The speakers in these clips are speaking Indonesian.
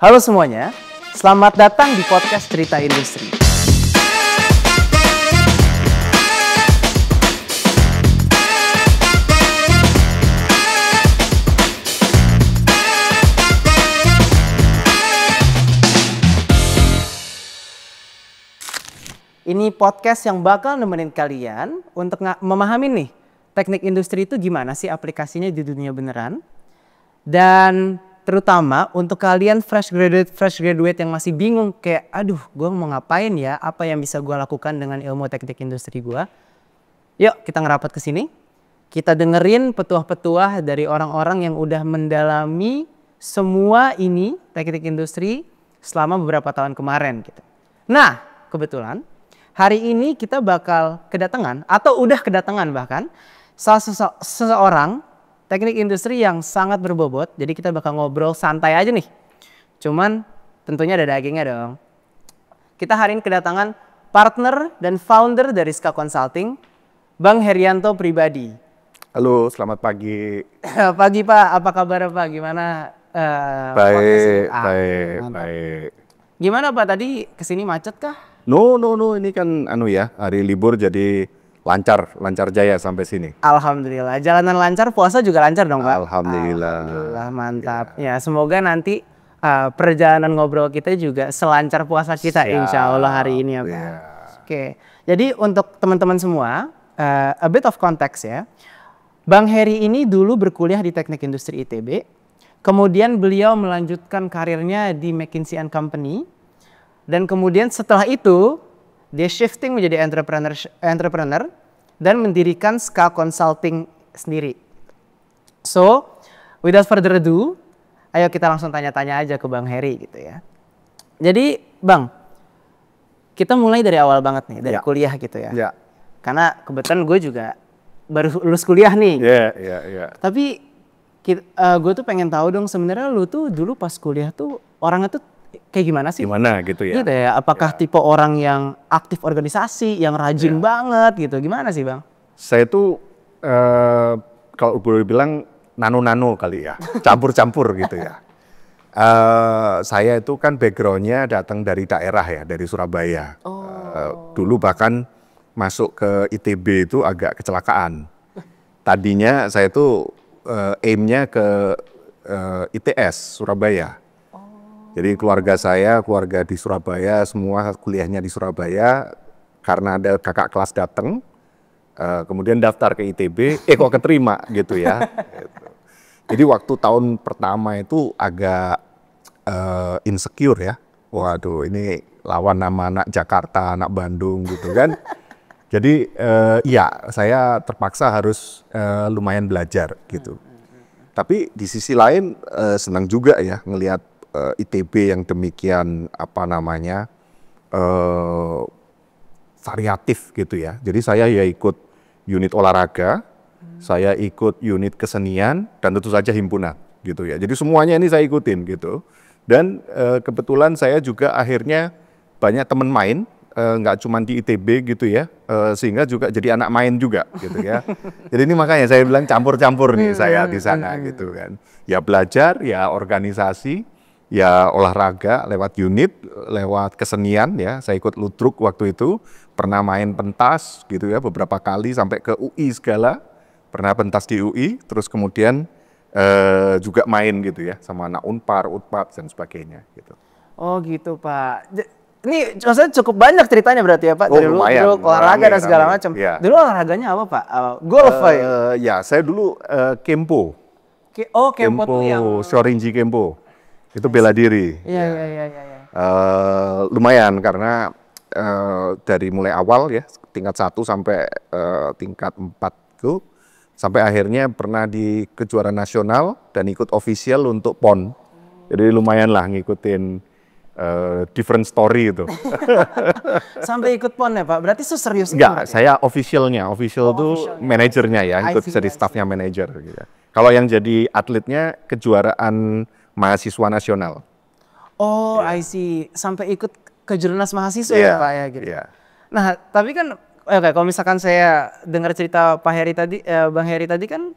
Halo semuanya, selamat datang di podcast Cerita Industri. Ini podcast yang bakal nemenin kalian untuk memahami nih teknik industri itu gimana sih aplikasinya di dunia beneran. Dan terutama untuk kalian fresh graduate yang masih bingung kayak aduh gue mau ngapain ya, apa yang bisa gue lakukan dengan ilmu teknik industri gue. Yuk kita ngerapat ke sini. Kita dengerin petuah-petuah dari orang-orang yang udah mendalami semua ini teknik industri selama beberapa tahun kemarin gitu. Nah, kebetulan hari ini kita bakal kedatangan atau udah kedatangan bahkan seseorang teknik industri yang sangat berbobot. Jadi kita bakal ngobrol santai aja nih. Cuman tentunya ada dagingnya dong. Kita hari ini kedatangan partner dan founder dari Ska Consulting, Bang Herianto Pribadi. Halo, selamat pagi. Pagi Pak, apa kabar Pak? Gimana? Baik. Gimana Pak, tadi kesini macet kah? No, ini kan hari libur jadi lancar jaya sampai sini. Alhamdulillah, jalanan lancar, puasa juga lancar dong Pak? Alhamdulillah, mantap. Ya, semoga nanti perjalanan ngobrol kita juga selancar puasa kita. Insya Allah hari ini ya Pak. Oke, jadi untuk teman-teman semua, a bit of context ya. Bang Heri ini dulu berkuliah di Teknik Industri ITB, kemudian beliau melanjutkan karirnya di McKinsey & Company, dan kemudian setelah itu dia shifting menjadi entrepreneur dan mendirikan Ska Consulting sendiri. So, without further ado, ayo kita langsung tanya-tanya aja ke Bang Heri gitu ya. Jadi, Bang, kita mulai dari awal banget nih, dari kuliah gitu ya. Ya. Karena kebetulan gue juga baru lulus kuliah nih. Iya. Tapi gue tuh pengen tahu dong sebenarnya lu tuh dulu pas kuliah tuh orangnya tuh kayak gimana sih? Gimana gitu ya? Gitu ya. Apakah tipe orang yang aktif organisasi, yang rajin banget gitu? Gimana sih Bang? Saya tuh kalau boleh bilang nano kali ya, campur gitu ya. Saya itu kan backgroundnya datang dari daerah ya, dari Surabaya. Dulu bahkan masuk ke ITB itu agak kecelakaan. Tadinya saya tuh aimnya ke ITS Surabaya. Jadi keluarga di Surabaya, semua kuliahnya di Surabaya. Karena ada kakak kelas datang, kemudian daftar ke ITB, kok keterima gitu ya. Gitu. Jadi waktu tahun pertama itu agak insecure ya. Waduh, ini lawan nama anak Jakarta, anak Bandung gitu kan. Jadi saya terpaksa harus lumayan belajar gitu. Tapi di sisi lain senang juga ya ngelihat ITB yang demikian variatif gitu ya. Jadi saya ya ikut unit olahraga, saya ikut unit kesenian, dan tentu saja himpunan gitu ya. Jadi semuanya ini saya ikutin gitu. Dan kebetulan saya juga akhirnya banyak teman main, nggak cuma di ITB gitu ya, sehingga juga jadi anak main juga gitu ya. Jadi ini makanya saya bilang campur-campur nih saya di sana gitu kan. Ya belajar, ya organisasi, ya olahraga lewat unit, lewat kesenian ya. Saya ikut ludruk waktu itu, pernah main pentas gitu ya beberapa kali sampai ke UI segala. Pernah pentas di UI, terus kemudian juga main gitu ya sama anak Unpar, Unpad dan sebagainya gitu. Oh gitu Pak. Ini maksudnya cukup banyak ceritanya berarti ya Pak, dari lumayan, olahraga dan segala macam. Ya. Dulu olahraganya apa Pak? Golf ya? Ya, saya dulu Kempo. Kempo tuh yang Shorinji Kempo. Itu bela diri. Iya. Lumayan karena dari mulai awal ya, tingkat 1 sampai tingkat 4 itu, sampai akhirnya pernah di kejuaraan nasional dan ikut official untuk PON. Jadi lumayan lah ngikutin different story itu. Sampai ikut PON ya Pak? Berarti serius? Enggak, saya officialnya. Official itu manajernya ya, ikut jadi staffnya manajer. Gitu. Kalau yang jadi atletnya kejuaraan mahasiswa nasional. I see. Sampai ikut kejurnas mahasiswa ya Pak ya gitu. Nah, tapi kan kalau misalkan saya dengar cerita Pak Heri tadi, Bang Heri tadi kan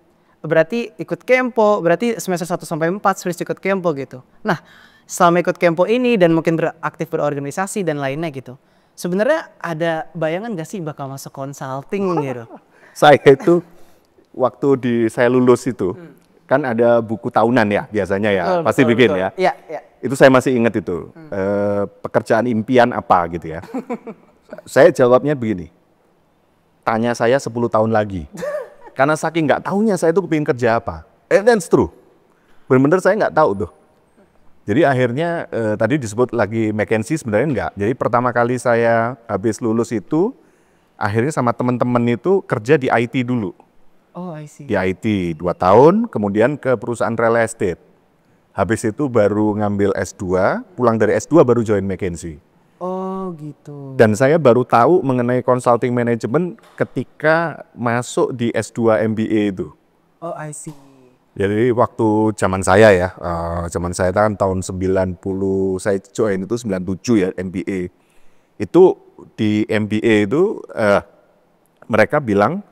berarti ikut Kempo, berarti semester 1 sampai 4 serius ikut Kempo gitu. Nah, selama ikut Kempo ini dan mungkin aktif berorganisasi dan lainnya gitu. Sebenarnya ada bayangan gak sih bakal masuk consulting gitu? Saya itu waktu saya lulus itu kan ada buku tahunan ya biasanya ya, Betul, pasti betul, bikin betul. ya. Iya, iya. Itu saya masih ingat itu, pekerjaan impian apa gitu ya. Saya jawabnya begini, tanya saya 10 tahun lagi. Karena saking nggak tahunya saya itu kepingin kerja apa. That's true. Benar-benar saya nggak tahu tuh. Jadi akhirnya tadi disebut lagi McKinsey, sebenarnya enggak. Jadi pertama kali saya habis lulus itu, akhirnya sama teman-teman itu kerja di IT dulu. Oh, I see. Di IT 2 tahun, kemudian ke perusahaan real estate. Habis itu baru ngambil S2, pulang dari S2 baru join McKinsey. Oh, gitu. Dan saya baru tahu mengenai consulting management ketika masuk di S2 MBA itu. Oh, I see. Jadi waktu zaman saya ya, zaman saya kan tahun 90, saya join itu 97 ya MBA. Itu di MBA itu mereka bilang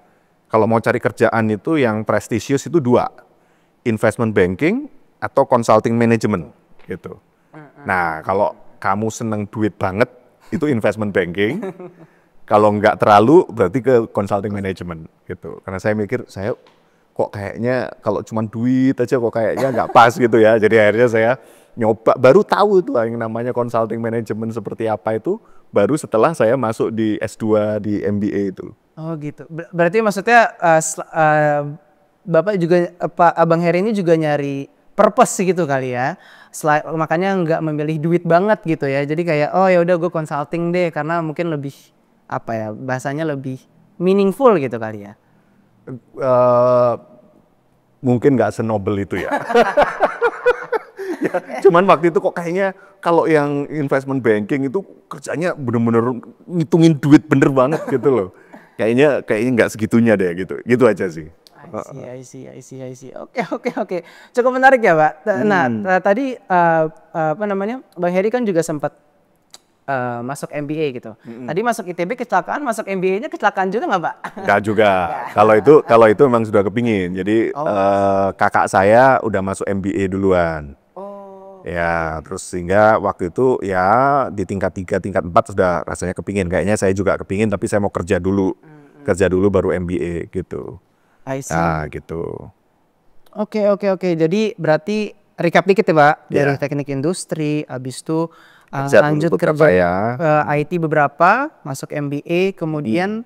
kalau mau cari kerjaan itu yang prestisius itu 2, investment banking atau consulting management gitu. Nah kalau kamu seneng duit banget itu investment banking, kalau nggak terlalu berarti ke consulting management gitu. Karena saya mikir saya kok kayaknya kalau cuma duit aja kok kayaknya nggak pas gitu ya. Jadi akhirnya saya nyoba, baru tahu itu yang namanya consulting management seperti apa itu baru setelah saya masuk di S2 di MBA itu. Oh, gitu. Berarti maksudnya Bapak juga Abang Heri ini juga nyari purpose gitu kali ya. Makanya nggak memilih duit banget gitu ya. Jadi kayak oh ya udah gue consulting deh karena mungkin lebih apa ya bahasanya lebih meaningful gitu kali ya. Mungkin nggak senobel itu ya. Ya, cuman waktu itu kok kayaknya kalau yang investment banking itu kerjanya bener-bener ngitungin duit bener banget gitu loh. Kayaknya nggak segitunya deh gitu. Gitu aja sih. I see. Oke. Cukup menarik ya, Pak. Nah, tadi apa namanya? Bang Heri kan juga sempat masuk MBA gitu. Tadi masuk ITB kecelakaan, masuk MBA-nya kecelakaan juga nggak, Pak? Nggak juga. Kalau itu memang sudah kepingin. Jadi kakak saya udah masuk MBA duluan. Ya, terus sehingga waktu itu ya di tingkat 3, tingkat 4 sudah rasanya kepingin. Kayaknya saya juga kepingin, tapi saya mau kerja dulu. Kerja dulu baru MBA gitu. I see. Nah, gitu. Oke. Jadi berarti recap dikit ya, Pak. Dari Yeah. teknik industri, habis itu Kerja lanjut dulu kerja ya. IT beberapa, masuk MBA, kemudian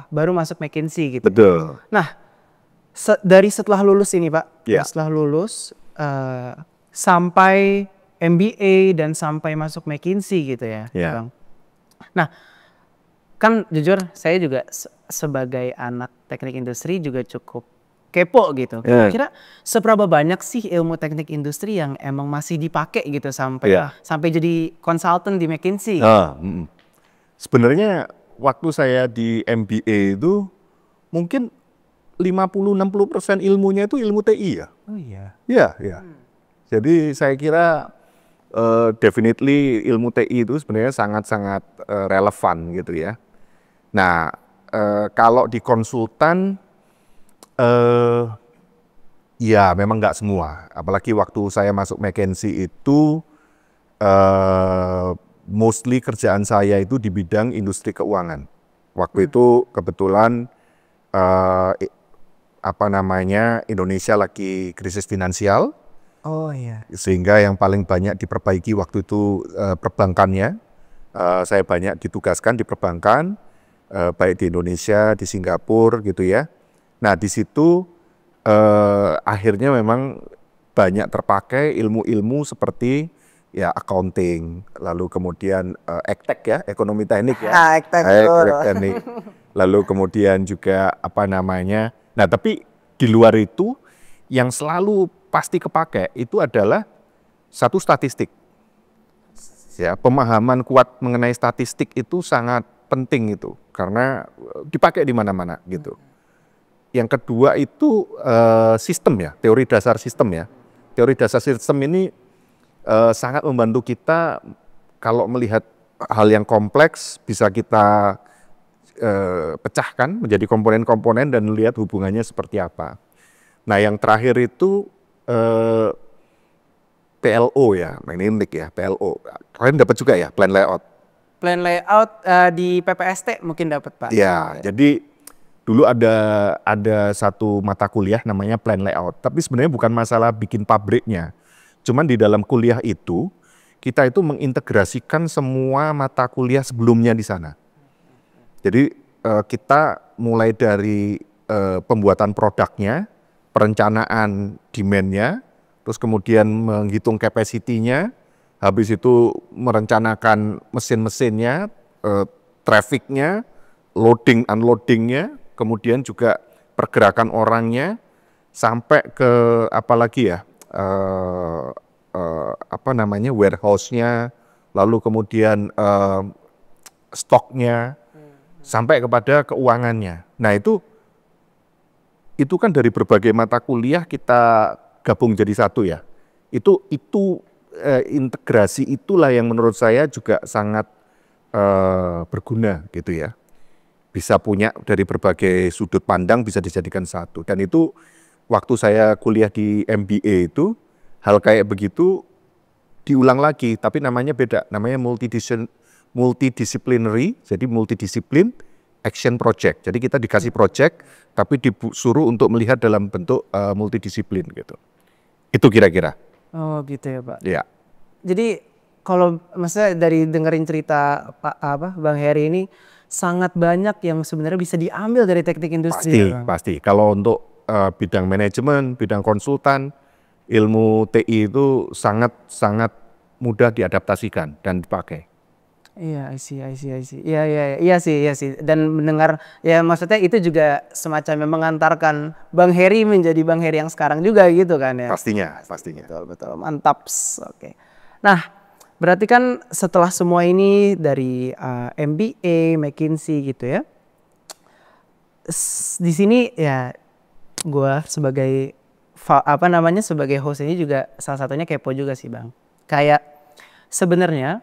baru masuk McKinsey gitu. Betul. Nah, dari setelah lulus ini, Pak, Yeah. setelah lulus sampai MBA dan sampai masuk McKinsey gitu ya, Yeah. Bang. Nah, kan jujur saya juga sebagai anak teknik industri juga cukup kepo gitu. Yeah. Kira seberapa banyak sih ilmu teknik industri yang emang masih dipakai gitu sampai Yeah. sampai jadi konsultan di McKinsey? Sebenarnya waktu saya di MBA itu mungkin 50-60% ilmunya itu ilmu TI ya. Oh iya. Iya. Jadi saya kira definitely ilmu TI itu sebenarnya sangat-sangat relevan gitu ya. Nah, kalau di konsultan ya memang nggak semua. Apalagi waktu saya masuk McKinsey itu mostly kerjaan saya itu di bidang industri keuangan. Waktu itu kebetulan Indonesia lagi krisis finansial. Oh iya. Sehingga yang paling banyak diperbaiki waktu itu perbankannya. Saya banyak ditugaskan di perbankan, baik di Indonesia, di Singapura gitu ya. Nah di situ akhirnya memang banyak terpakai ilmu-ilmu seperti ya accounting, lalu kemudian ektek ya, ekonomi teknik ya. Teknik. Lalu kemudian juga nah tapi di luar itu yang selalu pasti kepake itu adalah satu statistik. Ya, pemahaman kuat mengenai statistik itu sangat penting itu karena dipakai di mana-mana gitu. Yang kedua itu sistem ya, teori dasar sistem ya. Teori dasar sistem ini sangat membantu kita kalau melihat hal yang kompleks bisa kita pecahkan menjadi komponen-komponen dan melihat hubungannya seperti apa. Nah yang terakhir itu PLO ya, nah ini unik ya, PLO. Kalian dapat juga ya, plan layout? Plan layout di PPST mungkin dapat Pak. Ya, jadi dulu ada satu mata kuliah namanya plan layout, tapi sebenarnya bukan masalah bikin pabriknya. Cuman di dalam kuliah itu, kita itu mengintegrasikan semua mata kuliah sebelumnya di sana. Jadi kita mulai dari pembuatan produknya, perencanaan demand-nya, terus kemudian menghitung capacity-nya, habis itu merencanakan mesin-mesinnya, traffic-nya, loading unloading-nya, kemudian juga pergerakan orangnya, sampai ke apalagi ya, warehouse-nya, lalu kemudian stoknya, sampai kepada keuangannya. Nah itu kan dari berbagai mata kuliah kita gabung jadi satu ya. Itu integrasi itulah yang menurut saya juga sangat berguna gitu ya. Bisa punya dari berbagai sudut pandang bisa dijadikan satu. Dan itu waktu saya kuliah di MBA itu hal kayak begitu diulang lagi, tapi namanya beda, namanya multidisciplinary, jadi multidisiplin action project. Jadi kita dikasih project, tapi disuruh untuk melihat dalam bentuk multidisiplin gitu. Itu kira-kira. Oh gitu ya Pak. Ya. Jadi kalau maksudnya dari dengerin cerita Bang Heri ini sangat banyak yang sebenarnya bisa diambil dari teknik industri. Pasti. Kalau untuk bidang manajemen, bidang konsultan, ilmu TI itu sangat mudah diadaptasikan dan dipakai. Iya, I see. Iya sih. Dan mendengar ya maksudnya itu juga semacam mengantarkan Bang Heri menjadi Bang Heri yang sekarang juga gitu kan ya. Pastinya. Betul. Mantap. Oke. Nah, berarti kan setelah semua ini dari MBA, McKinsey gitu ya. Di sini ya gua sebagai sebagai host ini juga salah satunya kepo juga sih Bang. Kayak sebenarnya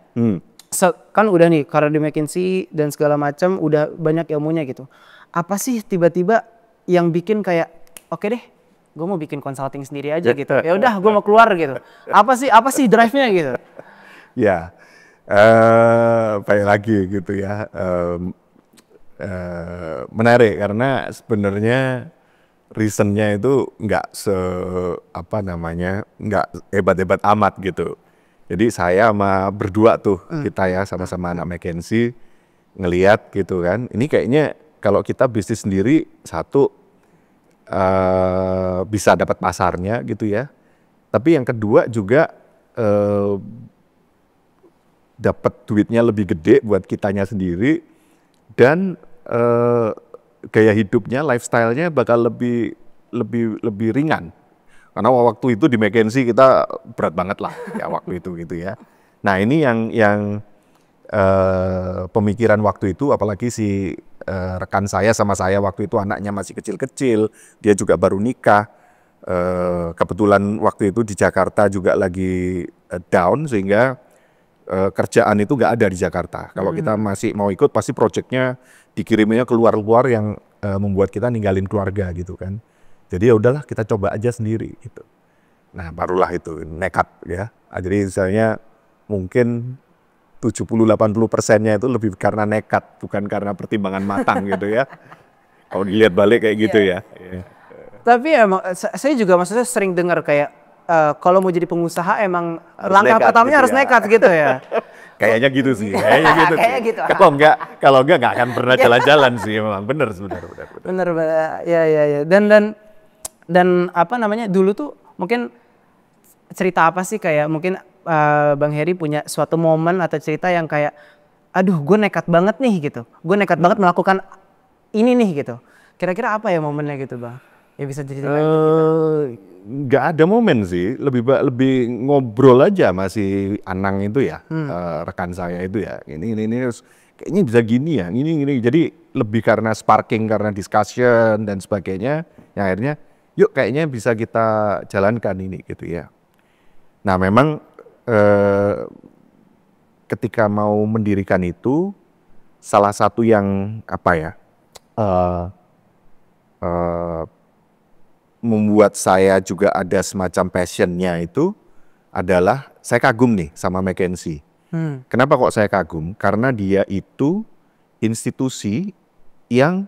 kan udah nih karena di McKinsey dan segala macam udah banyak ilmunya gitu. Apa sih tiba-tiba yang bikin kayak oke deh, gue mau bikin consulting sendiri aja gitu. Ya udah, gue mau keluar gitu. Apa sih drive-nya gitu? Ya, baik lagi gitu ya. Menarik karena sebenarnya reasonnya itu nggak nggak hebat-hebat amat gitu. Jadi saya sama berdua tuh kita ya sama-sama anak McKinsey ngelihat gitu kan. Ini kayaknya kalau kita bisnis sendiri satu bisa dapat pasarnya gitu ya. Tapi yang kedua juga dapat duitnya lebih gede buat kitanya sendiri dan gaya hidupnya, lifestyle-nya bakal lebih ringan. Karena waktu itu di McKinsey kita berat banget lah ya waktu itu gitu ya. Nah ini yang pemikiran waktu itu, apalagi si rekan saya sama saya waktu itu anaknya masih kecil-kecil, dia juga baru nikah. Kebetulan waktu itu di Jakarta juga lagi down sehingga kerjaan itu nggak ada di Jakarta. Kalau kita masih mau ikut pasti proyeknya dikirimnya keluar-luar yang membuat kita ninggalin keluarga gitu kan. Jadi ya udahlah kita coba aja sendiri gitu. Nah barulah itu nekat ya. Jadi misalnya mungkin 70-80%-nya itu lebih karena nekat, bukan karena pertimbangan matang gitu ya. Kalau dilihat balik kayak gitu ya. Tapi emang saya juga maksudnya sering dengar kayak kalau mau jadi pengusaha emang langkah pertamanya harus nekat gitu ya. Kayaknya gitu sih. Kayaknya gitu. Kalau enggak nggak akan pernah jalan-jalan sih memang. Benar. Benar. Ya. Dan apa namanya dulu tuh mungkin cerita apa sih kayak mungkin Bang Heri punya suatu momen atau cerita yang kayak aduh gue nekat banget nih gitu. Gue nekat banget melakukan ini nih gitu. Kira-kira apa ya momennya gitu Bang? Ya bisa diceritakan. Nggak ada momen sih, lebih ngobrol aja masih Anang itu ya, rekan saya itu ya. Ini kayaknya bisa gini ya, ini. Jadi lebih karena sparking, karena discussion dan sebagainya. Yang akhirnya, yuk kayaknya bisa kita jalankan ini gitu ya. Nah memang ketika mau mendirikan itu, salah satu yang membuat saya juga ada semacam passionnya itu adalah saya kagum nih sama McKinsey. Kenapa kok saya kagum? Karena dia itu institusi yang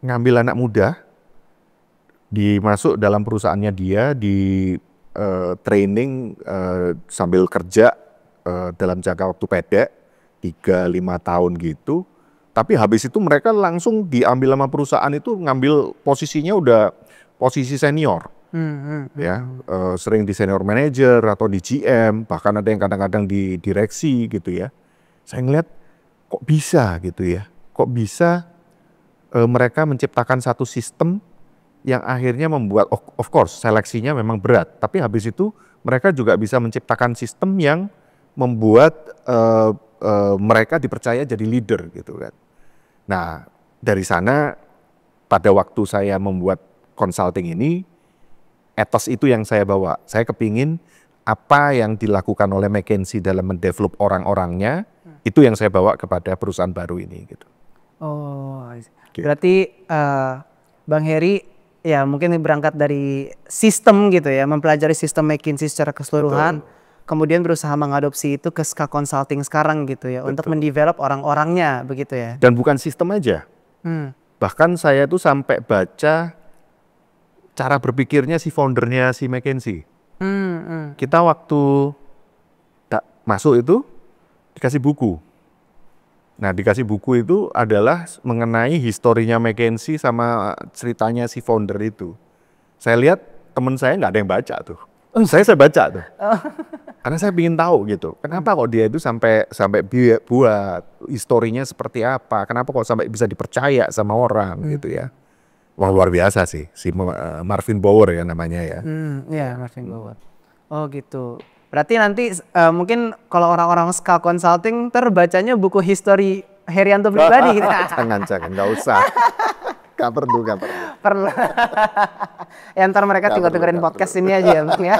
ngambil anak muda, dimasuk dalam perusahaannya dia, di training sambil kerja dalam jangka waktu pendek, 3-5 tahun gitu. Tapi habis itu mereka langsung diambil sama perusahaan itu, ngambil posisinya udah posisi senior. Ya, sering di senior manager atau di GM, bahkan ada yang kadang-kadang di direksi gitu ya. Saya ngeliat kok bisa gitu ya, kok bisa mereka menciptakan satu sistem yang akhirnya membuat, of course seleksinya memang berat, tapi habis itu mereka juga bisa menciptakan sistem yang membuat mereka dipercaya jadi leader gitu kan. Nah dari sana pada waktu saya membuat consulting ini, etos itu yang saya bawa. Saya kepingin apa yang dilakukan oleh McKinsey dalam mendevelop orang-orangnya, itu yang saya bawa kepada perusahaan baru ini gitu. Oh, berarti Bang Heri ya mungkin berangkat dari sistem gitu ya, mempelajari sistem McKinsey secara keseluruhan, kemudian berusaha mengadopsi itu ke SKA Consulting sekarang gitu ya, untuk mendevelop orang-orangnya begitu ya. Dan bukan sistem aja, bahkan saya tuh sampai baca cara berpikirnya si foundernya si McKinsey. Kita waktu masuk itu dikasih buku. Nah dikasih buku itu adalah mengenai historinya McKinsey sama ceritanya si founder itu. Saya lihat teman saya nggak ada yang baca tuh. Saya baca tuh. Karena saya ingin tahu gitu. Kenapa kok dia itu sampai buat historinya seperti apa? Kenapa kok sampai bisa dipercaya sama orang gitu ya? Wah luar biasa sih, si Marvin Bower ya namanya ya. Iya Marvin Bower. Oh gitu. Berarti nanti mungkin kalau orang-orang SKA Consulting terbacanya buku history Herianto pribadi. Jangan, nggak usah. Gak perlu. Perlu. Ya ntar mereka tinggal dengerin podcast ini aja ya.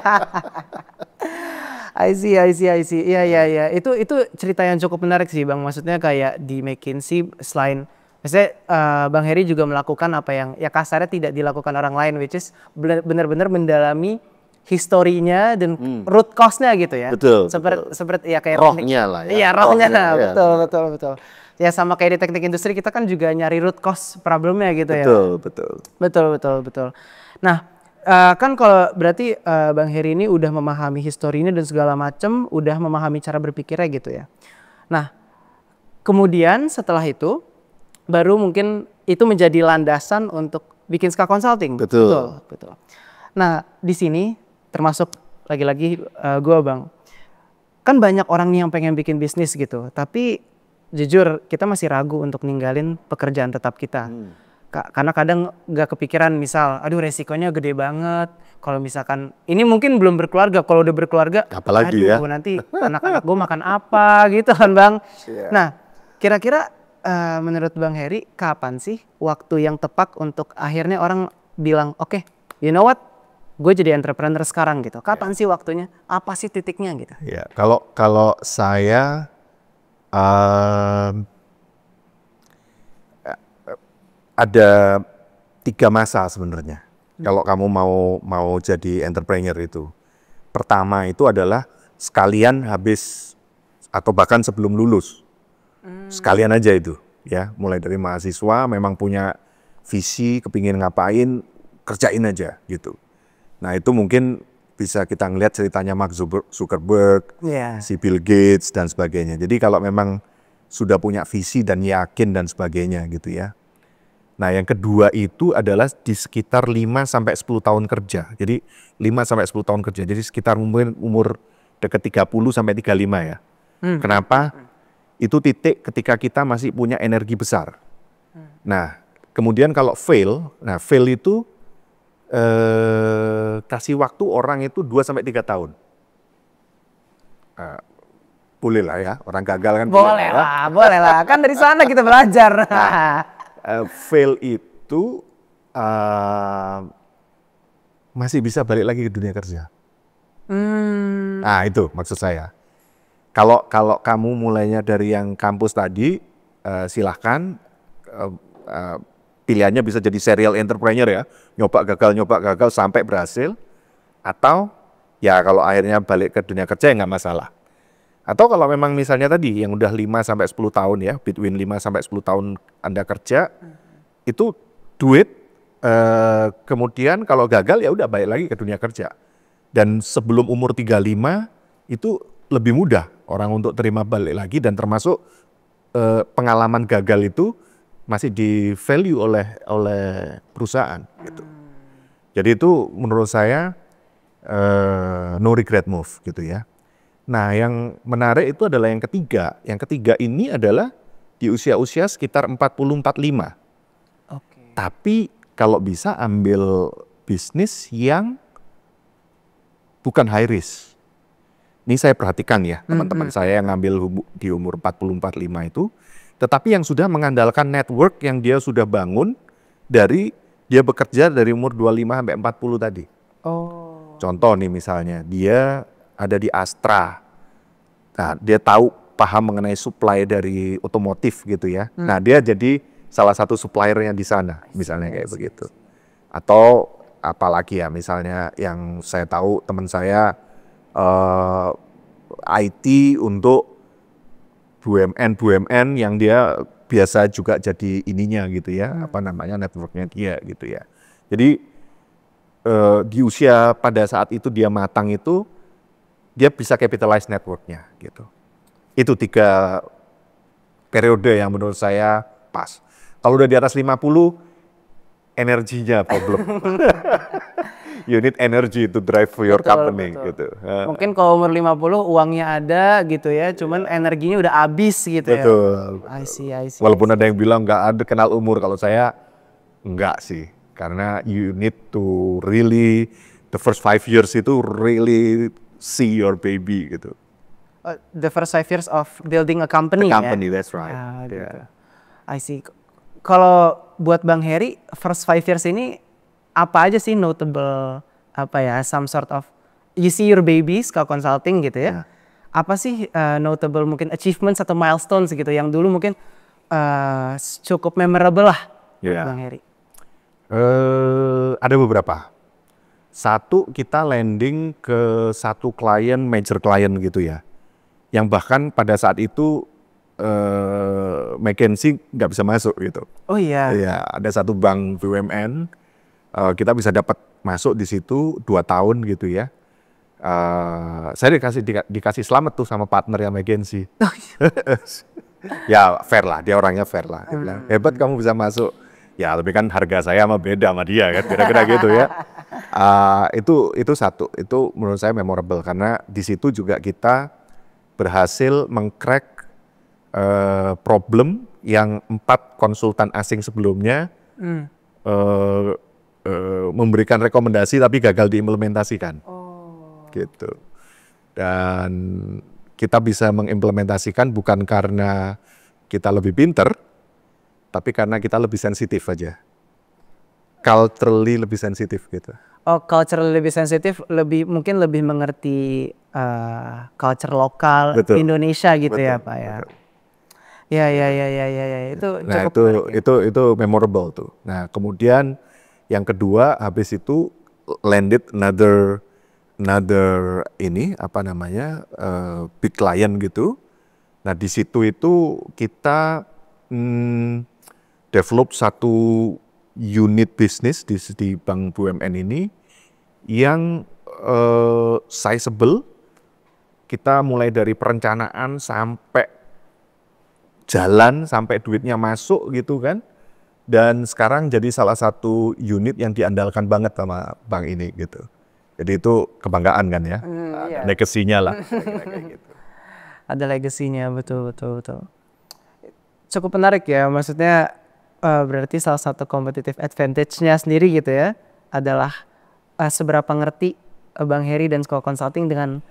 I see. Iya. Itu cerita yang cukup menarik sih Bang. Maksudnya kayak di McKinsey selain maksudnya Bang Heri juga melakukan apa yang ya kasarnya tidak dilakukan orang lain, which is benar-benar mendalami historinya dan root cause-nya gitu ya. Betul. Seperti ya kayak rohnya lah ya. Iya, rohnya lah. Betul. Ya sama kayak di teknik industri kita kan juga nyari root cause problemnya gitu ya. Betul. Nah, kan kalau berarti Bang Heri ini udah memahami historinya dan segala macam, udah memahami cara berpikirnya gitu ya. Nah, kemudian setelah itu baru mungkin itu menjadi landasan untuk bikin SKA Consulting. Betul. Nah, di sini termasuk lagi-lagi gue Bang. Kan banyak orang nih yang pengen bikin bisnis gitu, tapi jujur kita masih ragu untuk ninggalin pekerjaan tetap kita. Karena kadang gak kepikiran misal, aduh resikonya gede banget. Kalau misalkan ini mungkin belum berkeluarga, kalau udah berkeluarga, apalagi ya. Nanti anak-anak gue makan apa gitu kan Bang. Nah, kira-kira menurut Bang Heri kapan sih waktu yang tepat untuk akhirnya orang bilang oke, you know what, gue jadi entrepreneur sekarang gitu. Kapan sih waktunya? Apa sih titiknya gitu? Ya, kalau saya ada 3 masa sebenarnya. Kalau kamu mau jadi entrepreneur itu, pertama itu adalah sekalian habis atau bahkan sebelum lulus. Sekalian aja itu ya, mulai dari mahasiswa memang punya visi, kepingin ngapain, kerjain aja gitu. Nah itu mungkin bisa kita ngelihat ceritanya Mark Zuckerberg, si Bill Gates dan sebagainya. Jadi kalau memang sudah punya visi dan yakin dan sebagainya gitu ya. Nah yang kedua itu adalah di sekitar 5-10 tahun kerja. Jadi 5-10 tahun kerja, jadi sekitar umur dekat 30-35 ya. Kenapa? Itu titik ketika kita masih punya energi besar. Nah, kemudian kalau fail itu kasih waktu orang itu 2-3 tahun. Boleh lah ya, orang gagal kan. Boleh lah. Kan dari sana kita belajar. Fail itu masih bisa balik lagi ke dunia kerja. Nah, itu maksud saya. Kalau kamu mulainya dari yang kampus tadi, silahkan pilihannya bisa jadi serial entrepreneur ya, nyoba gagal sampai berhasil, atau ya kalau akhirnya balik ke dunia kerja ya nggak masalah. Atau kalau memang misalnya tadi yang udah 5-10 tahun ya, between 5-10 tahun Anda kerja, itu duit, kemudian kalau gagal ya udah balik lagi ke dunia kerja. Dan sebelum umur 35 itu lebih mudah orang untuk terima balik lagi, dan termasuk pengalaman gagal itu masih di value oleh perusahaan gitu. Jadi itu menurut saya no regret move gitu ya. Nah, yang menarik itu adalah yang ketiga. Yang ketiga ini adalah di usia-usia sekitar 40-45. Tapi kalau bisa ambil bisnis yang bukan high risk. Ini saya perhatikan ya, teman-teman saya yang ngambil di umur 40-45 itu, tetapi yang sudah mengandalkan network yang dia sudah bangun dari dia bekerja dari umur 25-40 tadi. Contoh nih misalnya, dia ada di Astra. Nah, dia paham mengenai supply dari otomotif gitu ya. Nah, dia jadi salah satu suppliernya di sana, misalnya kayak begitu. Atau apalagi ya, misalnya yang saya tahu teman saya IT untuk BUMN yang dia biasa juga jadi ininya gitu ya, apa namanya, networknya dia gitu ya. Jadi di usia pada saat itu dia matang itu, dia bisa capitalize networknya gitu. Itu 3 periode yang menurut saya pas. Kalau udah di atas 50, energinya problem. You need energy to drive for your company gitu. Mungkin kalau umur 50 uangnya ada gitu ya, cuman energinya udah habis gitu ya. Betul. I see. Walaupun ada yang bilang nggak ada kenal umur, kalau saya enggak sih. Karena you need to really, the first 5 years itu really see your baby gitu. The first 5 years of building a company. The company, ya? that's right. Gitu. I see. Kalau buat Bang Heri, first 5 years ini apa aja sih notable, apa ya, some sort of, you see your babies kalau consulting gitu ya. Apa sih notable mungkin achievements atau milestones gitu yang dulu mungkin cukup memorable lah buat Bang Heri? Ada beberapa. Satu, kita landing ke satu klien, major klien gitu ya, yang bahkan pada saat itu McKinsey nggak bisa masuk gitu. Oh iya. Ya, ada satu bank BUMN, kita bisa dapat masuk di situ 2 tahun gitu ya. Saya dikasih selamat tuh sama partner yang McKinsey. Ya fair lah, dia orangnya fair lah. Dia bilang, hebat kamu bisa masuk. Ya tapi kan harga saya sama beda sama dia kan, kira-kira gitu ya. Itu satu, itu menurut saya memorable karena di situ juga kita berhasil mengcrack problem yang 4 konsultan asing sebelumnya memberikan rekomendasi tapi gagal diimplementasikan. Gitu. Dan kita bisa mengimplementasikan bukan karena kita lebih pinter, tapi karena kita lebih sensitif aja. Culturally lebih sensitif gitu. Oh, culturally lebih sensitif, mungkin lebih mengerti culture lokal Indonesia gitu. Betul, ya Pak ya. Betul. Ya, itu cukup. Nah, itu memorable tuh. Nah, kemudian yang kedua, habis itu landed another ini apa namanya, big client gitu. Nah, di situ itu kita develop satu unit bisnis di Bank BUMN ini yang sizable. Kita mulai dari perencanaan sampai jalan, sampai duitnya masuk gitu kan. Dan sekarang jadi salah satu unit yang diandalkan banget sama bank ini gitu. Jadi itu kebanggaan kan ya, legasinya lah. Gitu. Ada legasinya, betul. Cukup menarik ya, maksudnya berarti salah satu competitive advantage-nya sendiri gitu ya, adalah seberapa ngerti Bang Heri dan Skoll Consulting dengan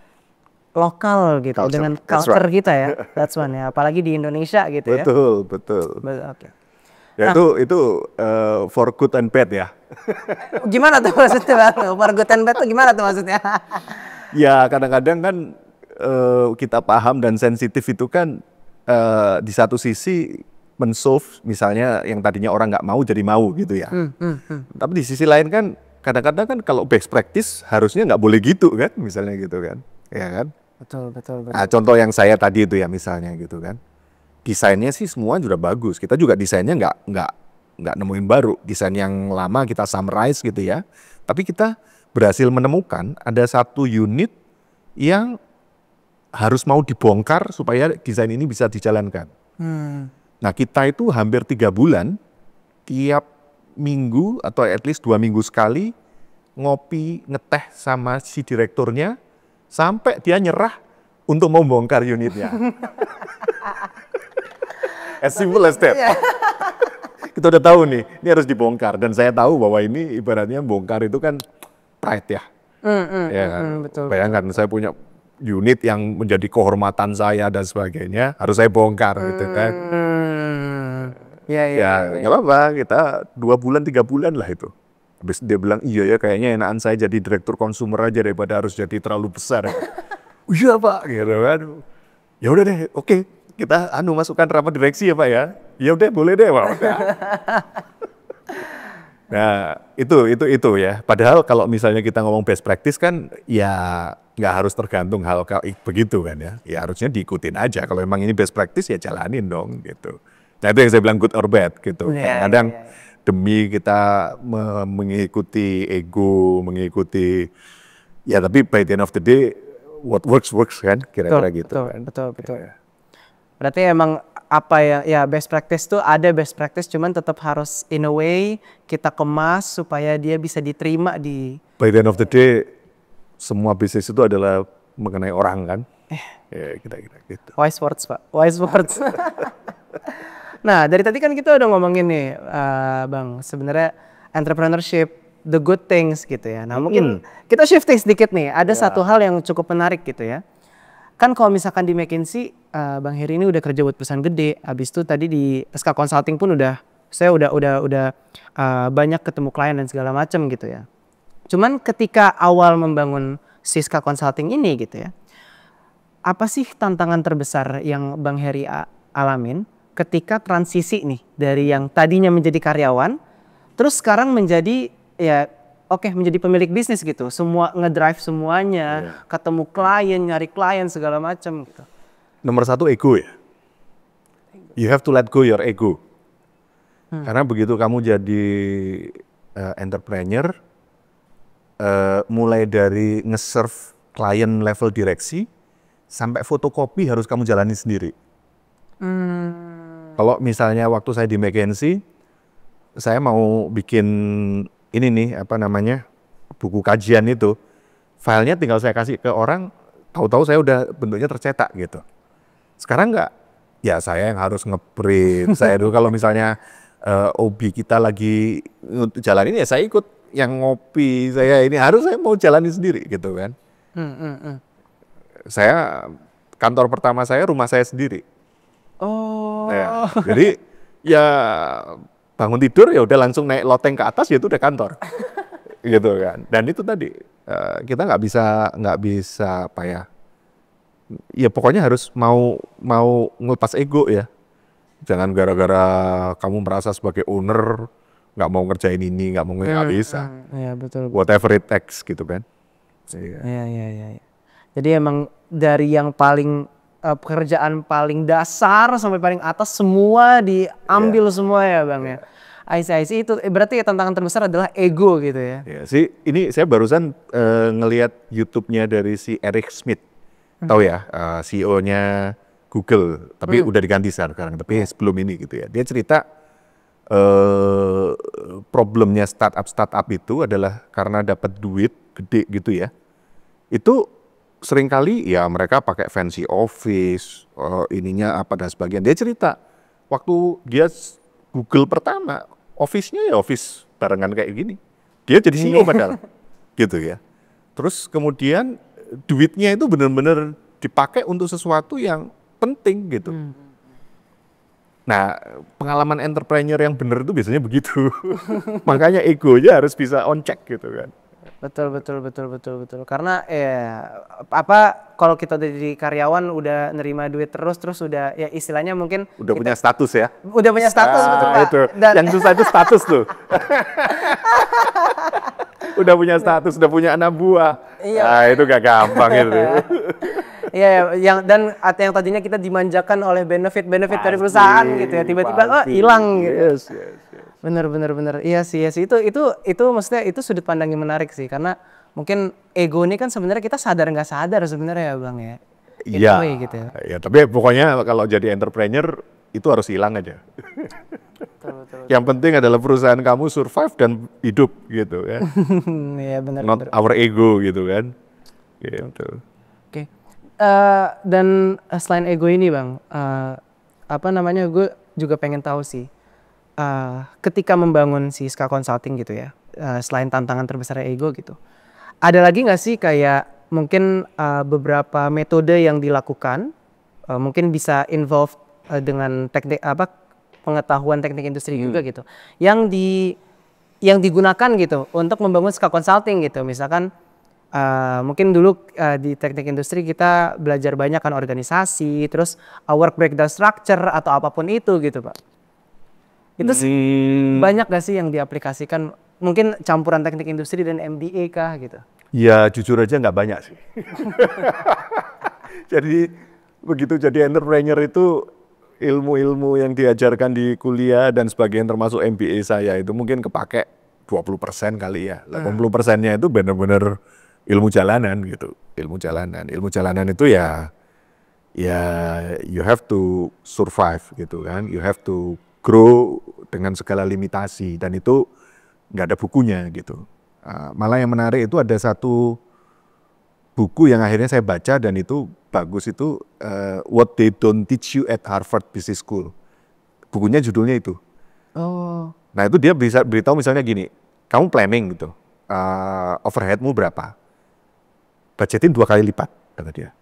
lokal gitu, dengan culture kita ya, that's one ya, apalagi di Indonesia gitu ya. Betul. Okay. Ya itu for good and bad ya. Gimana tuh maksudnya Bang? For good and bad tuh gimana tuh maksudnya? Ya kadang-kadang kan kita paham dan sensitif itu kan di satu sisi men-solve misalnya yang tadinya orang nggak mau jadi mau gitu ya. Tapi di sisi lain kan kadang-kadang kan kalau best practice harusnya nggak boleh gitu kan, misalnya gitu kan, ya kan. Betul, betul, betul. Nah, contoh yang saya tadi itu ya misalnya gitu kan, desainnya sih semua sudah bagus, kita juga desainnya nggak nemuin baru, desain yang lama kita summarize gitu ya, tapi kita berhasil menemukan ada satu unit yang harus mau dibongkar supaya desain ini bisa dijalankan. Nah, kita itu hampir 3 bulan, tiap minggu atau at least 2 minggu sekali ngopi, ngeteh sama si direkturnya sampai dia nyerah untuk membongkar unitnya. As simple as that. Kita udah tahu nih, ini harus dibongkar. Dan saya tahu bahwa ini ibaratnya bongkar itu kan pride ya. Ya kan? Betul. Bayangkan saya punya unit yang menjadi kehormatan saya dan sebagainya, harus saya bongkar gitu kan. Ya nggak apa-apa, kita 2 bulan 3 bulan lah itu. Habis dia bilang, iya ya kayaknya enakan saya jadi direktur konsumer aja daripada harus jadi terlalu besar. Iya Pak, gitu kan. Ya udah deh, oke, kita masukkan rapat direksi ya Pak ya. Ya udah boleh deh Pak. Nah itu ya. Padahal kalau misalnya kita ngomong best practice kan ya nggak harus tergantung hal begitu kan ya. Ya harusnya diikutin aja. Kalau emang ini best practice ya jalanin dong gitu. Nah itu yang saya bilang good or bad gitu. Kadang-kadang demi kita mengikuti ego, mengikuti ya tapi by the end of the day what works kan kira-kira gitu kan. Betul. Berarti emang apa ya best practice tuh ada best practice, cuman tetap harus in a way kita kemas supaya dia bisa diterima di. By the end of the day semua bisnis itu adalah mengenai orang kan. Ya kira-kira gitu. Wise words Pak, wise words. Nah dari tadi kan kita udah ngomongin nih Bang, sebenarnya entrepreneurship, the good things gitu ya. Nah mungkin kita shifting sedikit nih, ada satu hal yang cukup menarik gitu ya. Kan kalau misalkan di McKinsey, Bang Heri ini udah kerja buat perusahaan gede. Habis itu tadi di SK Consulting pun saya udah banyak ketemu klien dan segala macam gitu ya. Cuman ketika awal membangun Siska Consulting ini gitu ya, apa sih tantangan terbesar yang Bang Heri alamin ketika transisi nih dari yang tadinya menjadi karyawan, terus sekarang menjadi menjadi pemilik bisnis gitu, semua ngedrive semuanya, ketemu klien, nyari klien segala macam gitu. Nomor 1 ego ya. You have to let go your ego. Karena begitu kamu jadi entrepreneur, mulai dari nge-serve klien level direksi sampai fotokopi harus kamu jalani sendiri. Kalau misalnya waktu saya di McKinsey, saya mau bikin ini nih buku kajian itu, filenya tinggal saya kasih ke orang, tahu-tahu saya udah bentuknya tercetak gitu. Sekarang enggak, ya saya yang harus ngeprint. Saya dulu kalau misalnya OB kita lagi jalanin ya saya ikut yang ngopi, saya mau jalanin sendiri gitu kan. Saya kantor pertama saya rumah saya sendiri. Ya, jadi ya bangun tidur ya udah langsung naik loteng ke atas ya itu udah kantor. Gitu kan. Dan itu tadi kita nggak bisa apa ya? Ya pokoknya harus mau ngelepas ego ya. Jangan gara-gara kamu merasa sebagai owner nggak mau ngerjain ini, nggak mau nggak bisa. Iya betul. Whatever it takes gitu kan. Iya. Jadi emang dari yang paling pekerjaan paling dasar sampai paling atas semua diambil semua ya Bang ya. I see itu berarti tantangan terbesar adalah ego gitu ya. Ya sih, ini saya barusan ngelihat YouTube-nya dari si Eric Schmidt. Tahu ya, CEO-nya Google, tapi udah diganti sekarang. Tapi sebelum ini gitu ya. Dia cerita problemnya startup itu adalah karena dapat duit gede gitu ya. Itu seringkali ya mereka pakai fancy office, ininya apa dan sebagainya. Dia cerita waktu dia Google pertama, office-nya ya office barengan kayak gini. Dia jadi CEO padahal, gitu ya. Terus kemudian duitnya itu benar-benar dipakai untuk sesuatu yang penting gitu. Nah, pengalaman entrepreneur yang benar itu biasanya begitu. Makanya egonya harus bisa on check gitu kan. Betul. Karena kalau kita udah jadi karyawan udah nerima duit terus udah ya istilahnya mungkin udah punya status ya. Udah punya status betul Pak. Itu. Yang susah itu status tuh. udah punya status, udah punya anak buah. Iya. Nah, itu gak gampang itu. Iya, yang tadinya kita dimanjakan oleh benefit dari Pasti, perusahaan gitu ya, tiba-tiba pasti. hilang gitu. Yes. Bener. Iya sih. Itu maksudnya itu sudut pandang yang menarik sih, karena mungkin ego ini kan sebenarnya kita sadar nggak sadar sebenarnya ya Bang ya. Iya, Gitu. ya, tapi pokoknya kalau jadi entrepreneur itu harus hilang aja. Betul. Yang penting adalah perusahaan kamu survive dan hidup gitu ya. Iya benar. Not our ego gitu kan. Gitu. Oke. Dan selain ego ini Bang, gue juga pengen tahu sih, ketika membangun si Ska Consulting gitu ya, selain tantangan terbesar ego gitu, ada lagi nggak sih kayak mungkin beberapa metode yang dilakukan, mungkin bisa involve dengan teknik pengetahuan teknik industri juga gitu, yang digunakan gitu untuk membangun Ska Consulting gitu, misalkan mungkin dulu di teknik industri kita belajar banyak kan organisasi, terus work breakdown structure atau apapun itu gitu Pak. Itu banyak gak sih yang diaplikasikan, mungkin campuran teknik industri dan MBA kah gitu? Ya jujur aja nggak banyak sih. Jadi begitu jadi entrepreneur itu ilmu-ilmu yang diajarkan di kuliah dan sebagian termasuk MBA saya itu mungkin kepake 20% kali ya. 80%-nya itu benar-benar ilmu jalanan gitu. Ilmu jalanan itu ya you have to survive gitu kan. You have to grow dengan segala limitasi dan itu nggak ada bukunya gitu. Malah yang menarik itu ada satu buku yang akhirnya saya baca dan itu bagus itu What They Don't Teach You at Harvard Business School. Bukunya judulnya itu. Oh. Nah itu dia bisa beritahu misalnya gini, kamu planning gitu, overheadmu berapa? Budgetin 2 kali lipat, kata dia.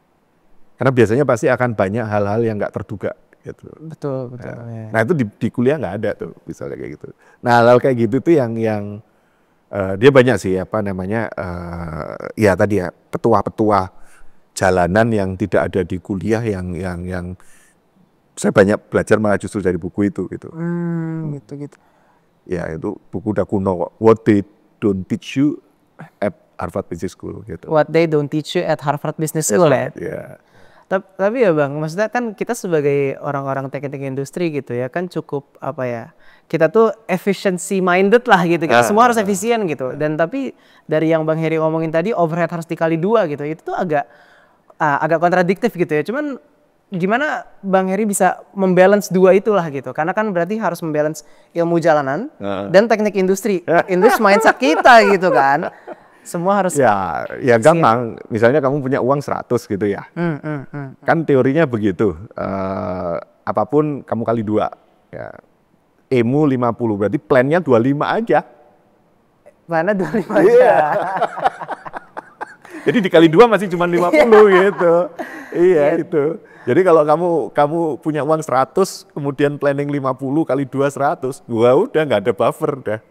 Karena biasanya pasti akan banyak hal-hal yang nggak terduga. Gitu. Betul. Nah itu di kuliah nggak ada tuh, misalnya kayak gitu. Nah hal kayak gitu tuh yang dia banyak sih ya tadi ya petua-petua jalanan yang tidak ada di kuliah yang saya banyak belajar malah justru dari buku itu gitu. Gitu. Ya itu buku udah kuno kok. What They Don't Teach You at Harvard Business School gitu. What They Don't Teach You at Harvard Business School ya. Yeah. Tapi ya Bang, maksudnya kan kita sebagai orang-orang teknik industri gitu ya kan cukup kita tuh efficiency minded lah gitu. Semua harus efisien gitu. Dan tapi dari yang Bang Heri ngomongin tadi overhead harus dikali 2 gitu. Itu tuh agak kontradiktif gitu ya. Cuman gimana Bang Heri bisa membalance 2 itulah gitu. Karena kan berarti harus membalance ilmu jalanan dan teknik industri. Industri mindset kita gitu kan. Semua harus ya gampang. Misalnya kamu punya uang 100 gitu ya. Kan teorinya begitu. Apapun kamu kali 2. Ya. EMU 50 berarti plannya 25 aja. Plannya 25 aja. Jadi dikali 2 masih cuma 50 gitu. Iya itu. Jadi kalau kamu punya uang 100 kemudian planning 50 kali 2 100, udah nggak ada buffer dah.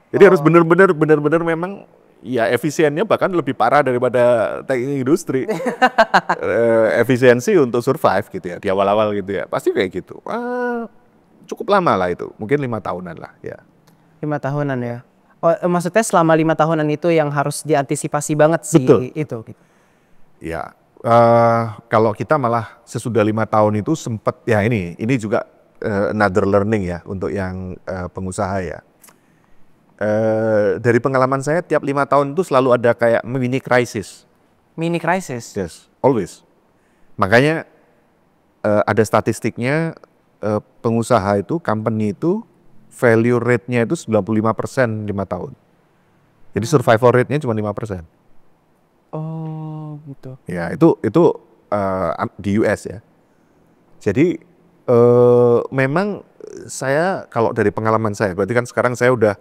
Jadi harus benar-benar memang ya efisiennya bahkan lebih parah daripada teknik industri. Efisiensi untuk survive gitu ya di awal-awal gitu ya. Pasti kayak gitu. Cukup lama lah itu. Mungkin 5 tahunan lah ya. 5 tahunan ya. Oh, maksudnya selama 5 tahunan itu yang harus diantisipasi banget sih. Betul. Itu. Ya. Kalau kita malah sesudah 5 tahun itu sempat ya ini juga another learning ya untuk yang pengusaha ya. Dari pengalaman saya tiap 5 tahun itu selalu ada kayak mini crisis. Mini crisis? Yes, always. Makanya ada statistiknya pengusaha itu, company itu value rate-nya itu 95% 5 tahun. Jadi survival rate-nya cuma 5%. Oh, gitu. Ya, itu di US ya. Jadi memang saya kalau dari pengalaman saya, berarti kan sekarang saya udah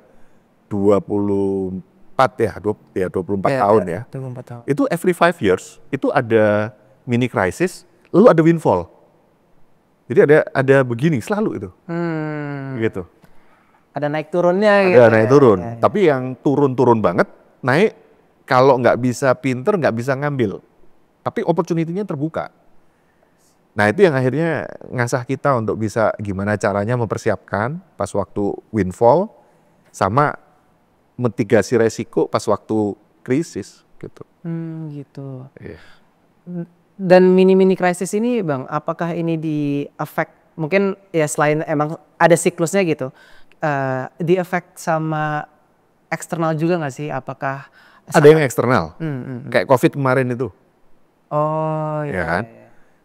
24 tahun ya. 24 tahun. Itu every 5 years itu ada mini crisis, lalu ada windfall. Jadi ada begini selalu itu. Gitu. Ada naik turunnya gitu. Ada naik turun. Ya. Tapi yang turun banget, naik kalau nggak bisa pinter nggak bisa ngambil. Tapi opportunity-nya terbuka. Nah itu yang akhirnya ngasah kita untuk bisa gimana caranya mempersiapkan pas waktu windfall sama mitigasi resiko pas waktu krisis gitu. Gitu. Iya. Dan mini-mini krisis ini Bang, apakah ini di affect mungkin ya selain emang ada siklusnya gitu, di affect sama eksternal juga nggak sih? Apakah Ada yang eksternal, kayak COVID kemarin itu, Oh ya ya. kan?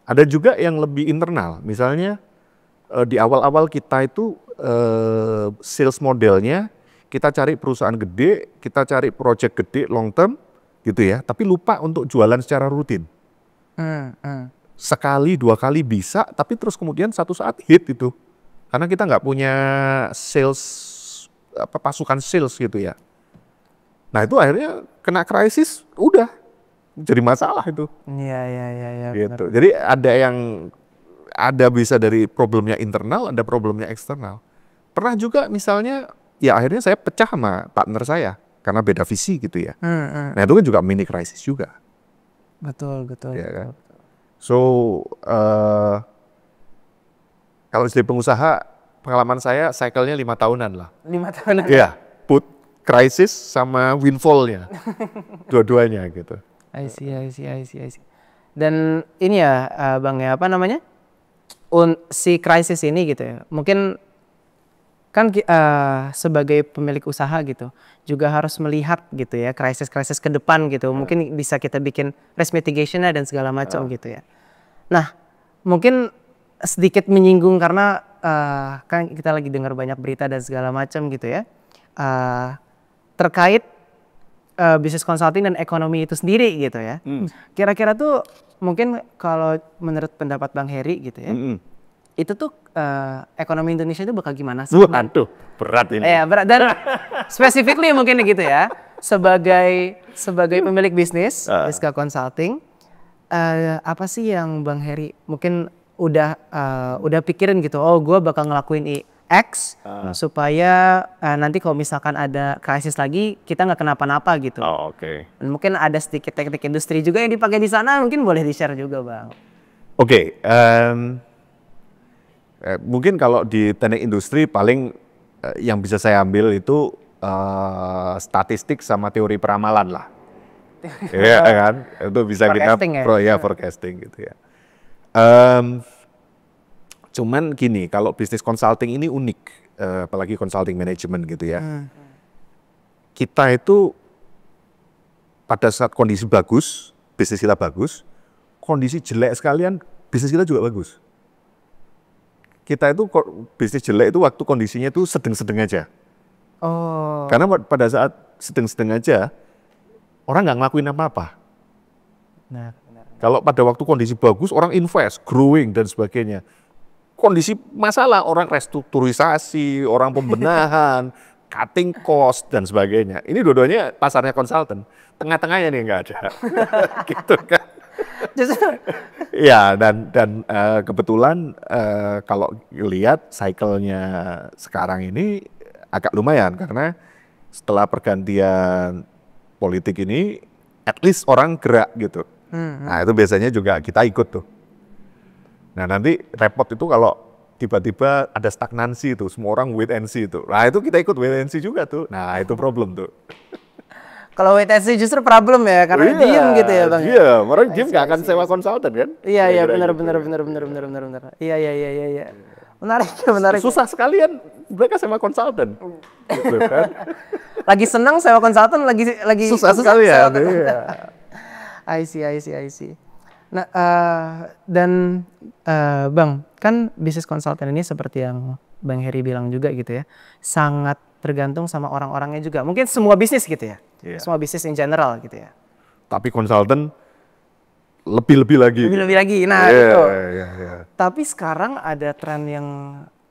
Ada juga yang lebih internal, misalnya di awal-awal kita itu sales modelnya kita cari perusahaan gede, kita cari project gede long term gitu ya, tapi lupa untuk jualan secara rutin. Sekali, 2 kali bisa, tapi terus kemudian satu saat hit itu. Karena kita nggak punya sales, pasukan sales gitu ya. Nah itu akhirnya kena krisis, udah jadi masalah itu. Iya benar. Gitu. Jadi ada bisa dari problemnya internal, ada problemnya eksternal. Pernah juga misalnya, ya akhirnya saya pecah sama partner saya, karena beda visi gitu ya. Nah itu kan juga mini krisis juga. Betul. Ya kan? So, kalau jadi pengusaha, pengalaman saya cycle-nya 5 tahunan lah. 5 tahun. Iya, put krisis sama windfall-nya, dua-duanya gitu. I see. Dan ini ya Bang ya, apa namanya? Si krisis ini gitu ya. Mungkin kan sebagai pemilik usaha gitu juga harus melihat gitu ya krisis-krisis ke depan gitu. Mungkin bisa kita bikin risk mitigation-nya dan segala macam gitu ya. Nah, mungkin sedikit menyinggung karena kan kita lagi dengar banyak berita dan segala macam gitu ya. Terkait bisnis consulting dan ekonomi itu sendiri gitu ya. Kira-kira tuh mungkin kalau menurut pendapat Bang Heri gitu ya. Itu tuh ekonomi Indonesia itu bakal gimana sih? Waduh, berat ini. Iya, berat dan specifically mungkin gitu ya. Sebagai pemilik bisnis, Biska Consulting, apa sih yang Bang Heri mungkin udah pikirin gitu? Oh, gue bakal ngelakuin X supaya nanti kalau misalkan ada krisis lagi kita nggak kenapa-napa gitu. Oh, oke. Dan mungkin ada sedikit teknik industri juga yang dipakai di sana, mungkin boleh di-share juga Bang. Oke, mungkin kalau di teknik industri paling yang bisa saya ambil itu statistik sama teori peramalan lah. Iya kan, itu bisa kita forecasting gitu ya. Cuman gini, kalau bisnis consulting ini unik, apalagi consulting management gitu ya. Kita itu pada saat kondisi bagus, bisnis kita bagus, kondisi jelek sekalian, bisnis kita juga bagus. Kita itu bisnis jelek itu waktu kondisinya itu sedang-sedang aja. Oh. Karena pada saat sedang-sedang aja, orang nggak ngelakuin apa-apa. Nah, kalau pada waktu kondisi bagus, orang invest, growing dan sebagainya. Kondisi masalah, orang restrukturisasi, orang pembenahan, cutting cost dan sebagainya. Ini dua-duanya pasarnya konsultan. Tengah-tengahnya nih nggak ada. Gitu kan. Ya, dan kebetulan kalau lihat cycle-nya sekarang ini agak lumayan karena setelah pergantian politik ini, at least orang gerak gitu. Nah itu biasanya juga kita ikut tuh. Nah nanti repot itu kalau tiba-tiba ada stagnansi itu, semua orang wait and see itu. Nah itu kita ikut wait and see juga tuh. Nah itu problem tuh. Kalau wait and see justru problem ya, karena diem gitu ya Bang. Iya, orang diem nggak akan sewa konsultan kan? Iya benar. Iya. Menarik. Susah sekalian mereka sewa konsultan. Gitu kan? Lagi senang sewa konsultan, lagi susah sekali ya. Iya. I see. Nah, dan Bang, kan bisnis konsultan ini seperti yang Bang Heri bilang juga gitu ya, sangat tergantung sama orang-orangnya juga. Mungkin semua bisnis gitu ya, semua bisnis in general gitu ya. Tapi konsultan lebih-lebih lagi. Lebih-lebih lagi, nah itu. Tapi sekarang ada tren yang,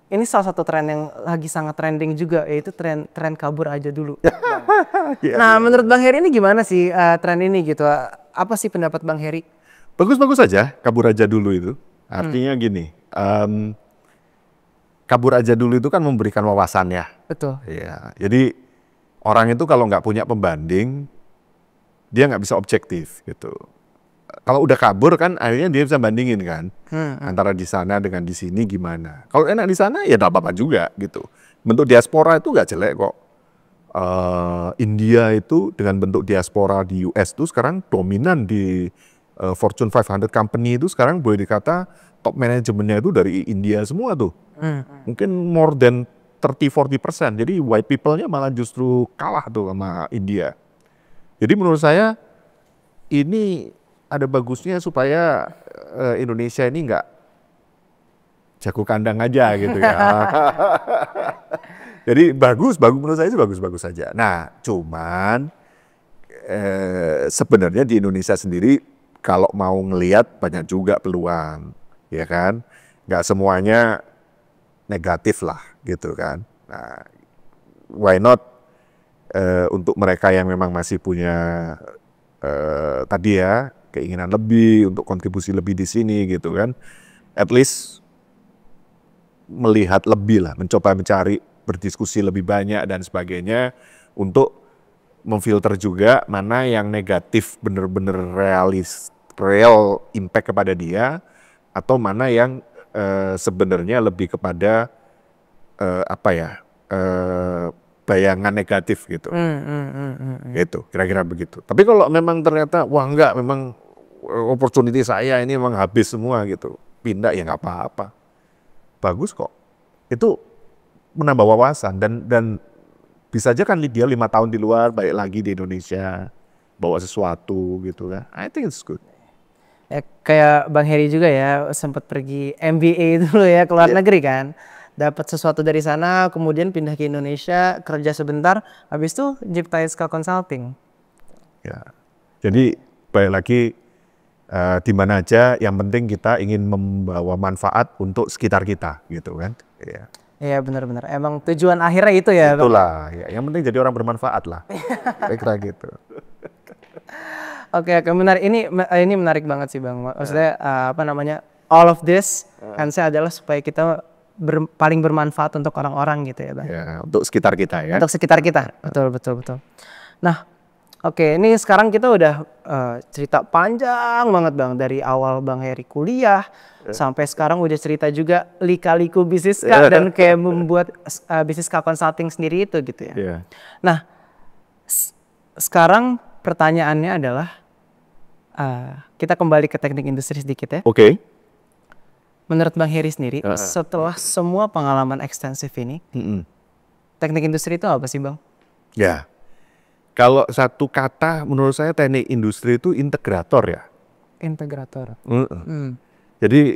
ini salah satu tren yang lagi sangat trending juga, yaitu tren kabur aja dulu. Nah, menurut Bang Heri ini gimana sih tren ini gitu? Apa sih pendapat Bang Heri? Bagus-bagus aja, kabur aja dulu itu. Artinya gini, kabur aja dulu itu kan memberikan wawasan ya. Betul. Ya, jadi orang itu kalau nggak punya pembanding, dia nggak bisa objektif gitu. Kalau udah kabur kan akhirnya dia bisa bandingin kan, antara di sana dengan di sini gimana. Kalau enak di sana ya nggak apa-apa juga gitu. Bentuk diaspora itu nggak jelek kok. India itu dengan bentuk diaspora di US itu sekarang dominan di Fortune 500 company itu sekarang boleh dikata top manajemennya itu dari India semua tuh. Mungkin more than 30-40%. Jadi white people-nya malah justru kalah tuh sama India. Jadi menurut saya ini ada bagusnya supaya Indonesia ini nggak jago kandang aja gitu ya. Jadi bagus menurut saya itu bagus saja. Nah, cuman sebenarnya di Indonesia sendiri kalau mau ngelihat banyak juga peluang, ya kan? Nggak semuanya negatif lah, gitu kan? Nah, why not untuk mereka yang memang masih punya tadi ya keinginan lebih untuk kontribusi lebih di sini, gitu kan? At least melihat lebih lah, mencoba mencari berdiskusi lebih banyak dan sebagainya untuk memfilter juga mana yang negatif benar-benar real impact kepada dia atau mana yang sebenarnya lebih kepada bayangan negatif gitu. Gitu, kira-kira begitu. Tapi kalau memang ternyata wah enggak, memang opportunity saya ini memang habis semua gitu, pindah ya nggak apa-apa. Bagus kok. Itu menambah wawasan dan bisa aja kan dia 5 tahun di luar, balik lagi di Indonesia, bawa sesuatu gitu kan. I think it's good. Ya, kayak Bang Heri juga ya, sempat pergi MBA dulu ya, ke luar negeri kan. Dapat sesuatu dari sana, kemudian pindah ke Indonesia, kerja sebentar, habis itu Cipta SK Consulting. Ya. Jadi balik lagi di mana aja, yang penting kita ingin membawa manfaat untuk sekitar kita gitu kan. Iya. Iya benar-benar. Emang tujuan akhirnya itu ya. Itulah, ya. Yang penting jadi orang bermanfaat lah. Kira-kira gitu. Oke, menarik. Ini menarik banget sih Bang. Maksudnya all of this saya adalah supaya kita paling bermanfaat untuk orang-orang gitu ya Bang. Ya, untuk sekitar kita ya. Untuk sekitar kita. Betul. Nah, oke, ini sekarang kita udah cerita panjang banget Bang, dari awal Bang Heri kuliah sampai sekarang udah cerita juga lika-liku bisnis Kak dan kayak membuat bisnis Kak Consulting sendiri itu gitu ya. Yeah. Nah, sekarang pertanyaannya adalah kita kembali ke teknik industri sedikit ya. Oke. Menurut Bang Heri sendiri, setelah semua pengalaman ekstensif ini, teknik industri itu apa sih Bang? Ya. Kalau satu kata menurut saya teknik industri itu integrator ya. Integrator. Jadi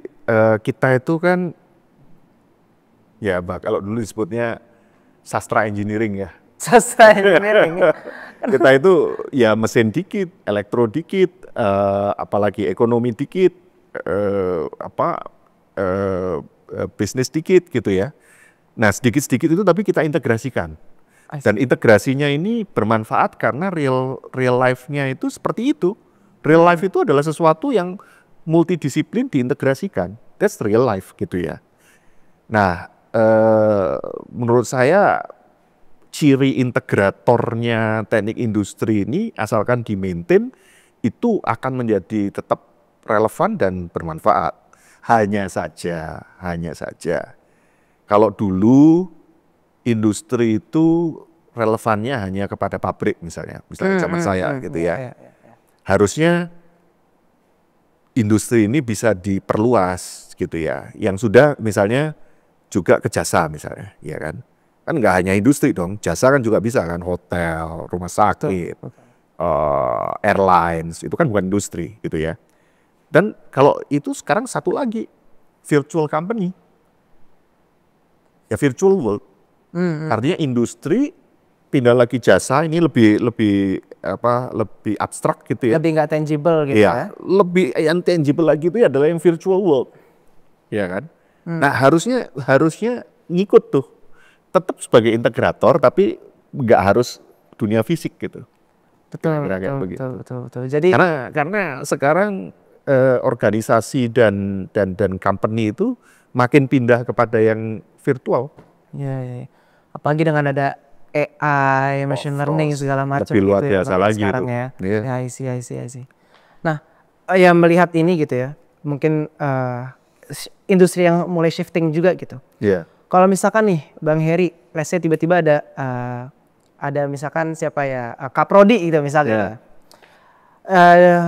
kita itu kan ya kalau dulu disebutnya sastra engineering ya. Sastra engineering. Kita itu ya mesin dikit, elektro dikit, apalagi ekonomi dikit, bisnis dikit gitu ya. Nah sedikit-sedikit itu tapi kita integrasikan. Dan integrasinya ini bermanfaat karena real life-nya itu seperti itu. Real life itu adalah sesuatu yang multidisiplin diintegrasikan. That's real life gitu ya. Nah, menurut saya ciri integratornya teknik industri ini asalkan di-maintain itu akan menjadi tetap relevan dan bermanfaat. Hanya saja kalau dulu industri itu relevannya hanya kepada pabrik misalnya zaman saya gitu ya. Harusnya industri ini bisa diperluas gitu ya. Yang sudah misalnya juga ke jasa misalnya, ya kan? Kan nggak hanya industri dong, jasa kan juga bisa kan, hotel, rumah sakit, airlines, itu kan bukan industri gitu ya. Dan kalau itu sekarang satu lagi, virtual company. Ya virtual world. Artinya industri pindah lagi jasa ini lebih abstrak gitu ya. Lebih nggak tangible gitu ya. Lebih yang tangible lagi itu adalah yang virtual world. Ya kan? Nah, harusnya ngikut tuh. Tetap sebagai integrator tapi nggak harus dunia fisik gitu. Betul. Jadi karena sekarang organisasi dan company itu makin pindah kepada yang virtual. Ya. Apalagi dengan ada AI, machine learning segala macam lebih luar gitu biasa ya lagi sekarang itu. ya. Yeah. Ya, I see. Nah, ya melihat ini gitu ya, mungkin industri yang mulai shifting juga gitu. Iya. Kalau misalkan nih Bang Heri, let's say tiba-tiba ada ada misalkan siapa ya, Kaprodi gitu misalnya.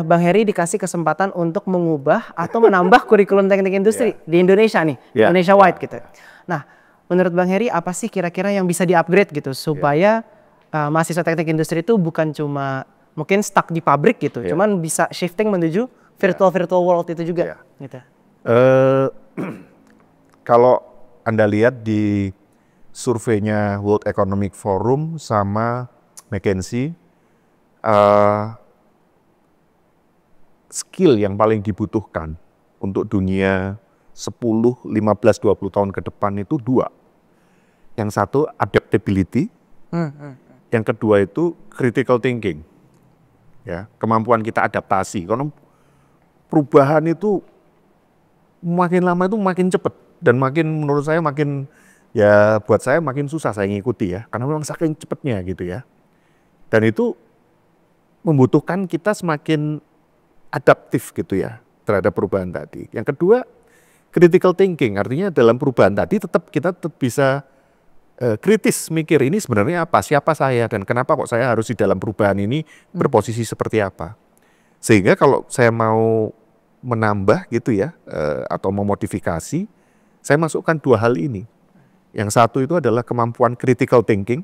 Bang Heri dikasih kesempatan untuk mengubah atau menambah kurikulum teknik industri di Indonesia nih, Indonesia wide gitu. Nah, menurut Bang Heri apa sih kira-kira yang bisa di-upgrade gitu supaya mahasiswa teknik industri itu bukan cuma mungkin stuck di pabrik gitu, cuman bisa shifting menuju virtual world itu juga gitu. Kalau Anda lihat di surveinya World Economic Forum sama McKinsey, skill yang paling dibutuhkan untuk dunia 10, 15, 20 tahun ke depan itu 2. Yang satu adaptability, yang kedua itu critical thinking. Ya, kemampuan kita adaptasi. Karena perubahan itu makin lama itu makin cepat dan makin menurut saya makin buat saya makin susah saya ngikuti ya, karena memang saking cepatnya gitu ya. Dan itu membutuhkan kita semakin adaptif gitu ya terhadap perubahan tadi. Yang kedua, critical thinking, artinya dalam perubahan tadi kita tetap bisa kritis mikir ini sebenarnya apa, siapa saya dan kenapa kok saya harus di dalam perubahan ini berposisi seperti apa. Sehingga kalau saya mau menambah gitu ya atau memodifikasi, saya masukkan 2 hal ini. Yang satu itu adalah kemampuan critical thinking,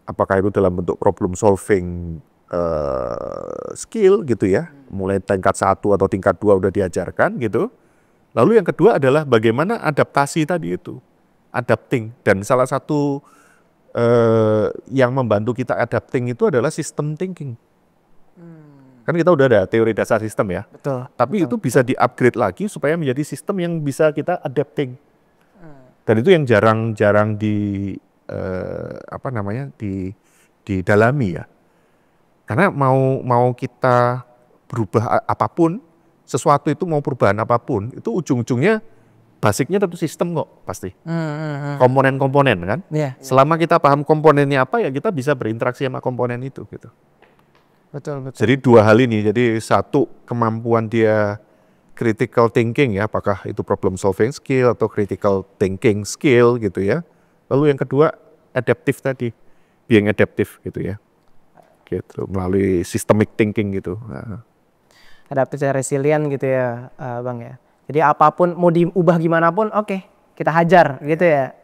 apakah itu dalam bentuk problem solving skill gitu ya, mulai tingkat 1 atau tingkat 2 udah diajarkan gitu. Lalu yang kedua adalah bagaimana adaptasi tadi itu, adapting. Dan salah satu yang membantu kita adapting itu adalah system thinking. Kan kita udah ada teori dasar sistem ya. Betul. Tapi itu bisa di-upgrade lagi supaya menjadi sistem yang bisa kita adapting. Dan itu yang jarang didalami ya. Karena mau kita berubah apapun, sesuatu itu mau perubahan apapun, itu ujung-ujungnya basicnya tentu sistem kok pasti. Komponen-komponen kan. Selama kita paham komponennya apa ya kita bisa berinteraksi sama komponen itu gitu. Betul. Jadi 2 hal ini, jadi satu kemampuan dia critical thinking ya, apakah itu problem solving skill atau critical thinking skill gitu ya. Lalu yang kedua adaptive tadi, being adaptive gitu ya. Gitu, melalui systemic thinking gitu. Adaptif dan resilient gitu ya Bang ya. Jadi apapun mau diubah gimana pun oke, kita hajar gitu ya.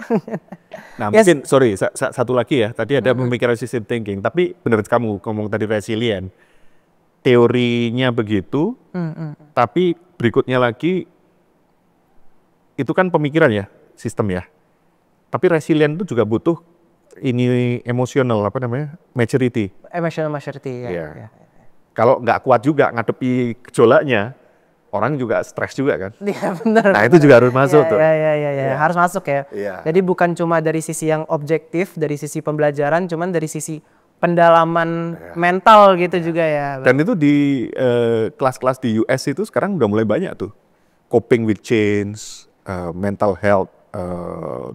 Nah mungkin sorry satu lagi ya, tadi ada pemikiran system thinking, tapi benar kamu ngomong tadi resilient. Teorinya begitu, tapi berikutnya lagi itu kan pemikiran ya, sistem ya. Tapi resilient itu juga butuh ini emosional maturity. Emotional maturity ya. Kalau nggak kuat juga ngadepi gejolaknya, orang juga stres juga kan. Iya benar. Nah itu juga harus masuk tuh. Iya. Harus masuk ya. Jadi bukan cuma dari sisi yang objektif, dari sisi pembelajaran, cuman dari sisi pendalaman mental gitu juga ya. Dan itu di kelas-kelas di US itu sekarang udah mulai banyak tuh. Coping with change, mental health,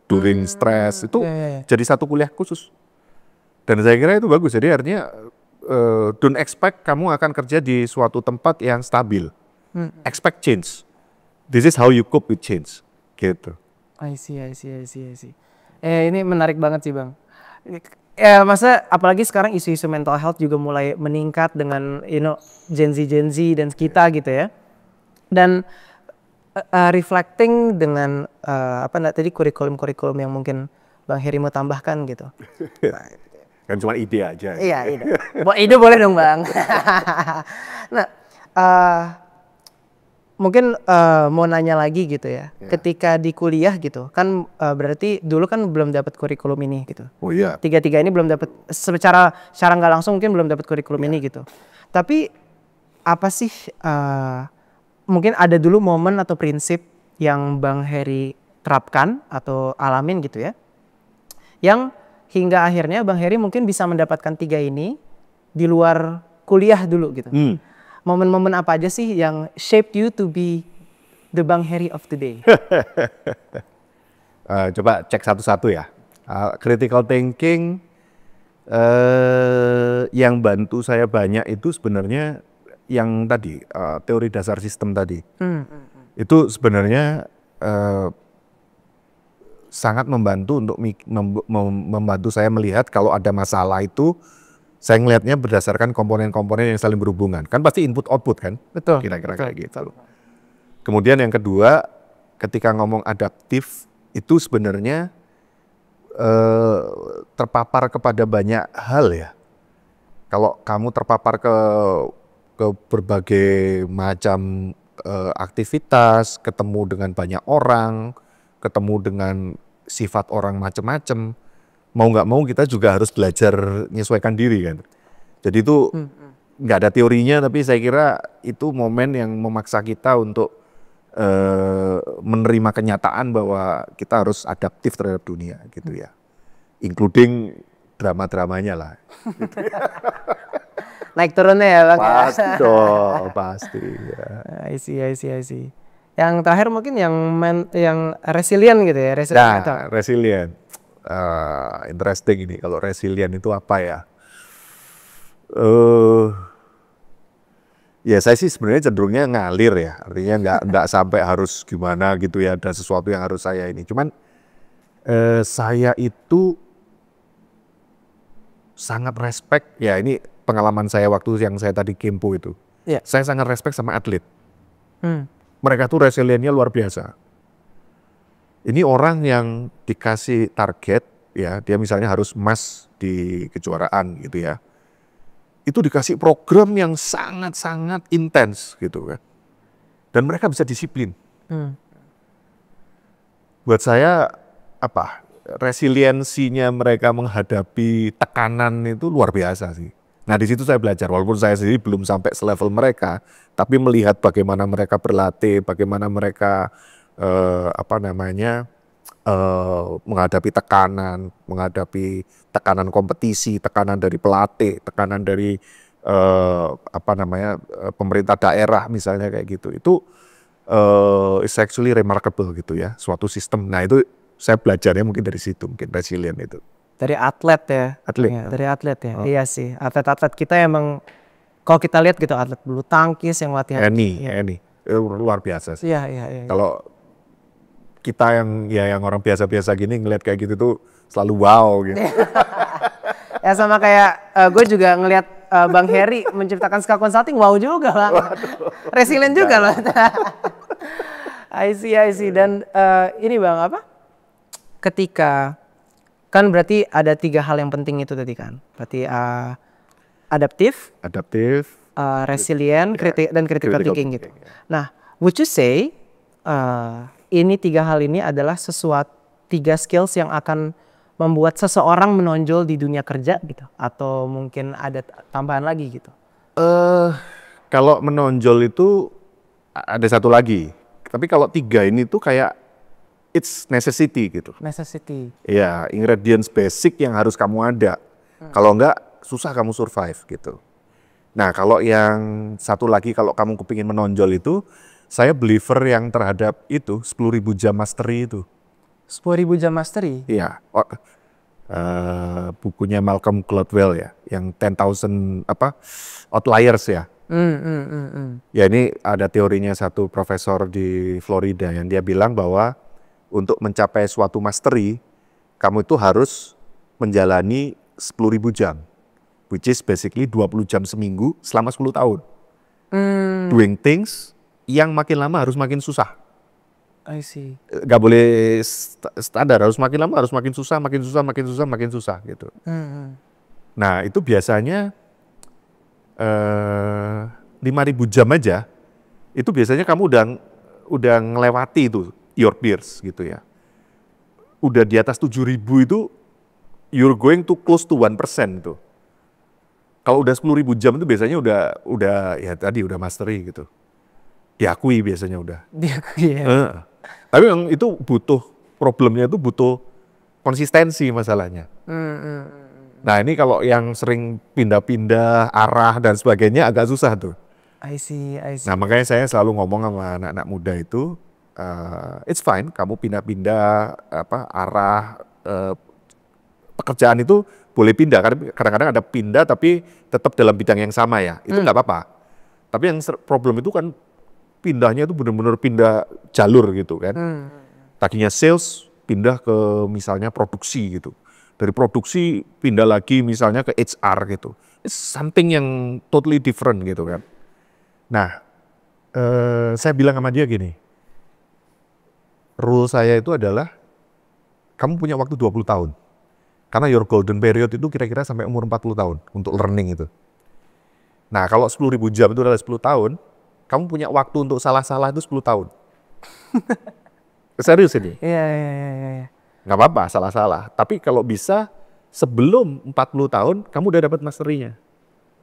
during stress, itu jadi satu kuliah khusus. Dan saya kira itu bagus, jadi artinya don't expect kamu akan kerja di suatu tempat yang stabil. Expect change. This is how you cope with change. Gitu. I see. Ini menarik banget sih Bang. Ya masa apalagi sekarang isu-isu mental health juga mulai meningkat dengan Gen Z dan kita gitu ya. Dan reflecting dengan tadi kurikulum yang mungkin Bang Heri mau tambahkan gitu. Kan cuma ide aja. Iya, ide. Ide boleh dong Bang. Nah, mungkin mau nanya lagi gitu ya. Ketika di kuliah gitu, kan berarti dulu kan belum dapat kurikulum ini gitu. Oh iya. 3 ini belum dapat secara nggak langsung mungkin belum dapat kurikulum ini gitu. Tapi apa sih mungkin ada dulu momen atau prinsip yang Bang Heri terapkan atau alamin gitu ya, yang hingga akhirnya Bang Heri mungkin bisa mendapatkan 3 ini di luar kuliah dulu gitu. Momen-momen apa aja sih yang shaped you to be the Bang Heri of today? Coba cek satu-satu ya. Critical thinking yang bantu saya banyak itu sebenarnya yang tadi teori dasar sistem tadi. Itu sebenarnya sangat membantu untuk membantu saya melihat kalau ada masalah itu, saya ngelihatnya berdasarkan komponen-komponen yang saling berhubungan. Kan pasti input-output kan? Betul. Kira-kira kayak gitu. Kemudian yang kedua, ketika ngomong adaptif, itu sebenarnya terpapar kepada banyak hal ya. Kalau kamu terpapar ke berbagai macam aktivitas, ketemu dengan banyak orang, ketemu dengan sifat orang macam-macam, mau nggak mau kita juga harus belajar menyesuaikan diri kan. Jadi itu nggak ada teorinya, tapi saya kira itu momen yang memaksa kita untuk menerima kenyataan bahwa kita harus adaptif terhadap dunia gitu ya, including drama-dramanya lah. Naik turunnya ya Bang? Pasti dong, pasti ya. I see. Yang terakhir mungkin yang resilient gitu ya. Resilient. Interesting ini, kalau resilient itu apa ya? Ya saya sih sebenarnya cenderungnya ngalir ya, artinya nggak sampai harus gimana gitu ya, ada sesuatu yang harus saya ini. Cuman saya itu sangat respect, ya ini pengalaman saya waktu yang saya tadi Kempo itu. Yeah. Saya sangat respect sama atlet. Mereka tuh resiliennya luar biasa. Ini orang yang dikasih target, ya dia misalnya harus emas di kejuaraan gitu ya. Itu dikasih program yang sangat-sangat intens gitu kan. Dan mereka bisa disiplin. Buat saya resiliensinya mereka menghadapi tekanan itu luar biasa sih. Nah di situ saya belajar, walaupun saya sendiri belum sampai selevel mereka, tapi melihat bagaimana mereka berlatih, bagaimana mereka menghadapi tekanan kompetisi, tekanan dari pelatih, tekanan dari pemerintah daerah misalnya kayak gitu. Itu is actually remarkable gitu ya, suatu sistem. Nah itu saya belajarnya mungkin dari situ, mungkin resilient itu. Dari atlet ya? Atlet. Ya, dari atlet ya? Iya sih, atlet-atlet kita emang, kalau kita lihat gitu, atlet bulu tangkis yang latihan. Ini luar biasa sih. Iya. Kalau kita yang orang biasa-biasa gini ngelihat kayak gitu tuh selalu wow gitu. Ya sama kayak gue juga ngelihat Bang Heri menciptakan Ska Consulting, wow juga lah. Resilient juga loh. I see. Dan ini Bang, ketika, kan berarti ada 3 hal yang penting itu tadi kan. Berarti adaptif, resilient, dan critical thinking gitu. Nah, would you say ini 3 hal ini adalah 3 skills yang akan membuat seseorang menonjol di dunia kerja gitu, atau mungkin ada tambahan lagi gitu? Kalau menonjol itu ada satu lagi, tapi kalau 3 ini tuh kayak it's necessity gitu. Necessity. Ya, ingredients basic yang harus kamu ada. Kalau enggak susah kamu survive gitu. Nah kalau yang satu lagi, kalau kamu kepingin menonjol itu, saya believer yang terhadap itu 10.000 jam mastery itu. 10.000 jam mastery? Iya. Bukunya Malcolm Gladwell ya, yang 10,000 outliers ya. Ya ini ada teorinya satu profesor di Florida yang dia bilang bahwa untuk mencapai suatu mastery, kamu itu harus menjalani 10.000 jam, which is basically 20 jam seminggu selama 10 tahun. Doing things yang makin lama harus makin susah. I see. Gak boleh standar, harus makin lama harus makin susah gitu. Nah itu biasanya 5.000 jam aja, itu biasanya kamu udah ngelewati itu your peers gitu ya. Udah di atas 7.000 itu you're going to close to 1% itu. Kalau udah 10.000 jam itu biasanya udah ya tadi udah mastery gitu. Diakui biasanya udah. Diakui ya. Tapi yang itu problemnya itu butuh konsistensi masalahnya. Nah ini kalau yang sering pindah-pindah arah dan sebagainya agak susah tuh. I see. Nah makanya saya selalu ngomong sama anak-anak muda itu, it's fine kamu pindah-pindah arah pekerjaan itu boleh pindah. Kadang-kadang ada pindah tapi tetap dalam bidang yang sama ya, itu nggak apa-apa. Tapi yang problem itu kan pindahnya itu benar-benar pindah jalur gitu kan. Tadinya sales pindah ke misalnya produksi gitu. Dari produksi pindah lagi misalnya ke HR gitu. It's something yang totally different gitu kan. Nah, saya bilang sama dia gini, rule saya itu adalah kamu punya waktu 20 tahun. Karena your golden period itu kira-kira sampai umur 40 tahun untuk learning itu. Nah, kalau 10.000 jam itu adalah 10 tahun, kamu punya waktu untuk salah-salah itu 10 tahun. Serius ini? Iya. Nggak apa-apa, salah-salah. Tapi kalau bisa, sebelum 40 tahun, kamu udah dapat masterinya.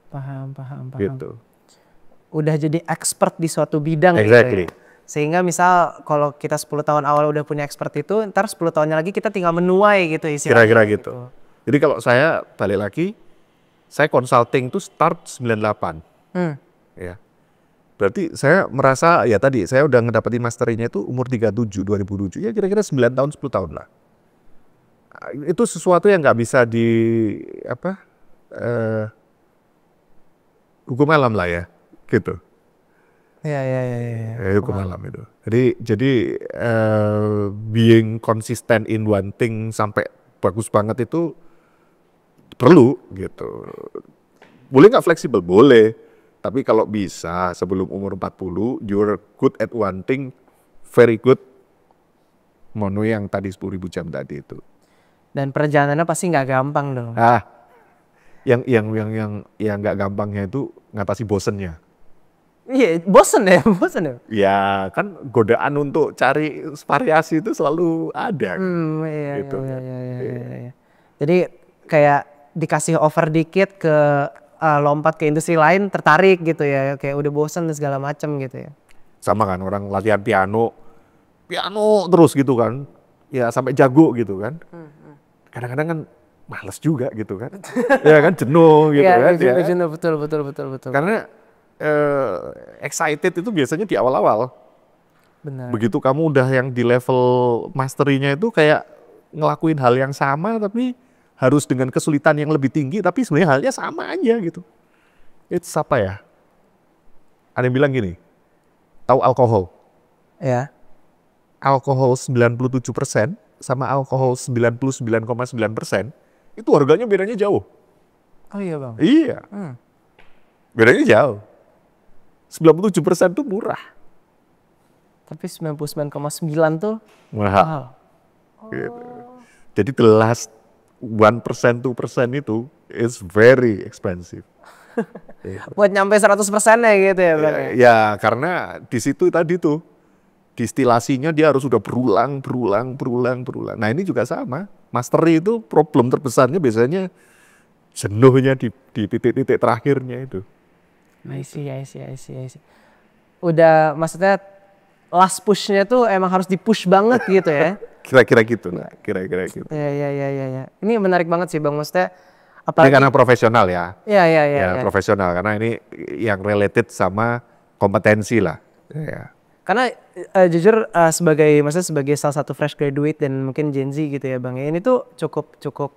Paham. Gitu. Udah jadi expert di suatu bidang Exactly. gitu ya. Sehingga misal kalau kita 10 tahun awal udah punya expert itu, ntar 10 tahunnya lagi kita tinggal menuai gitu istilahnya. Kira-kira gitu. Jadi kalau saya balik lagi, saya consulting tuh start 98. Ya. Berarti saya merasa, ya tadi saya udah ngedapetin masterinya itu umur 37, 2007. Ya kira-kira 9 tahun, 10 tahun lah. Itu sesuatu yang nggak bisa hukum alam lah ya, gitu. Iya. Hukum alam itu. Jadi being consistent in one thing sampai bagus banget itu perlu gitu. Boleh nggak fleksibel? Boleh. Tapi kalau bisa sebelum umur 40, you're good at one thing, very good memenuhi yang tadi 10.000 jam tadi itu. Dan perjalanannya pasti nggak gampang dong. Yang nggak gampangnya itu ngatasi bosennya. Iya, bosen ya. Ya kan godaan untuk cari variasi itu selalu ada. Iya. Gitu. Iya. Jadi kayak dikasih offer dikit ke lompat ke industri lain tertarik gitu ya. Kayak udah bosen dan segala macam gitu ya. Sama kan orang latihan piano terus gitu kan. Ya sampai jago gitu kan. Kadang-kadang kan males juga gitu kan. Ya kan jenuh gitu kan. Jenuh, betul. Karena excited itu biasanya di awal-awal. Benar. Begitu kamu udah yang di level masterinya itu kayak ngelakuin hal yang sama tapi harus dengan kesulitan yang lebih tinggi tapi sebenarnya halnya sama aja gitu. It's apa ya? Ada yang bilang gini, tahu alkohol? Ya. Alkohol 97% sama alkohol 99,9% itu harganya bedanya jauh. Oh iya bang. Iya. Bedanya jauh. 97% tuh murah. Tapi 99,9 tuh mahal. Gitu. Jadi the last 1%, 2% itu is very expensive. Buat nyampe 100%-nya gitu ya bang. Ya karena di situ tadi tuh distilasinya dia harus sudah berulang. Nah ini juga sama. Mastery itu problem terbesarnya biasanya jenuhnya di titik-titik terakhirnya itu. I see. Udah maksudnya last push-nya tuh emang harus di-push banget gitu ya. Kira-kira gitu lah, kira-kira gitu. Iya. Ini menarik banget sih bang, maksudnya Ini apalagi karena profesional ya. Iya. Profesional karena ini yang related sama kompetensi lah. Ya. Karena jujur maksudnya sebagai salah satu fresh graduate dan mungkin Gen Z gitu ya bang, ini tuh cukup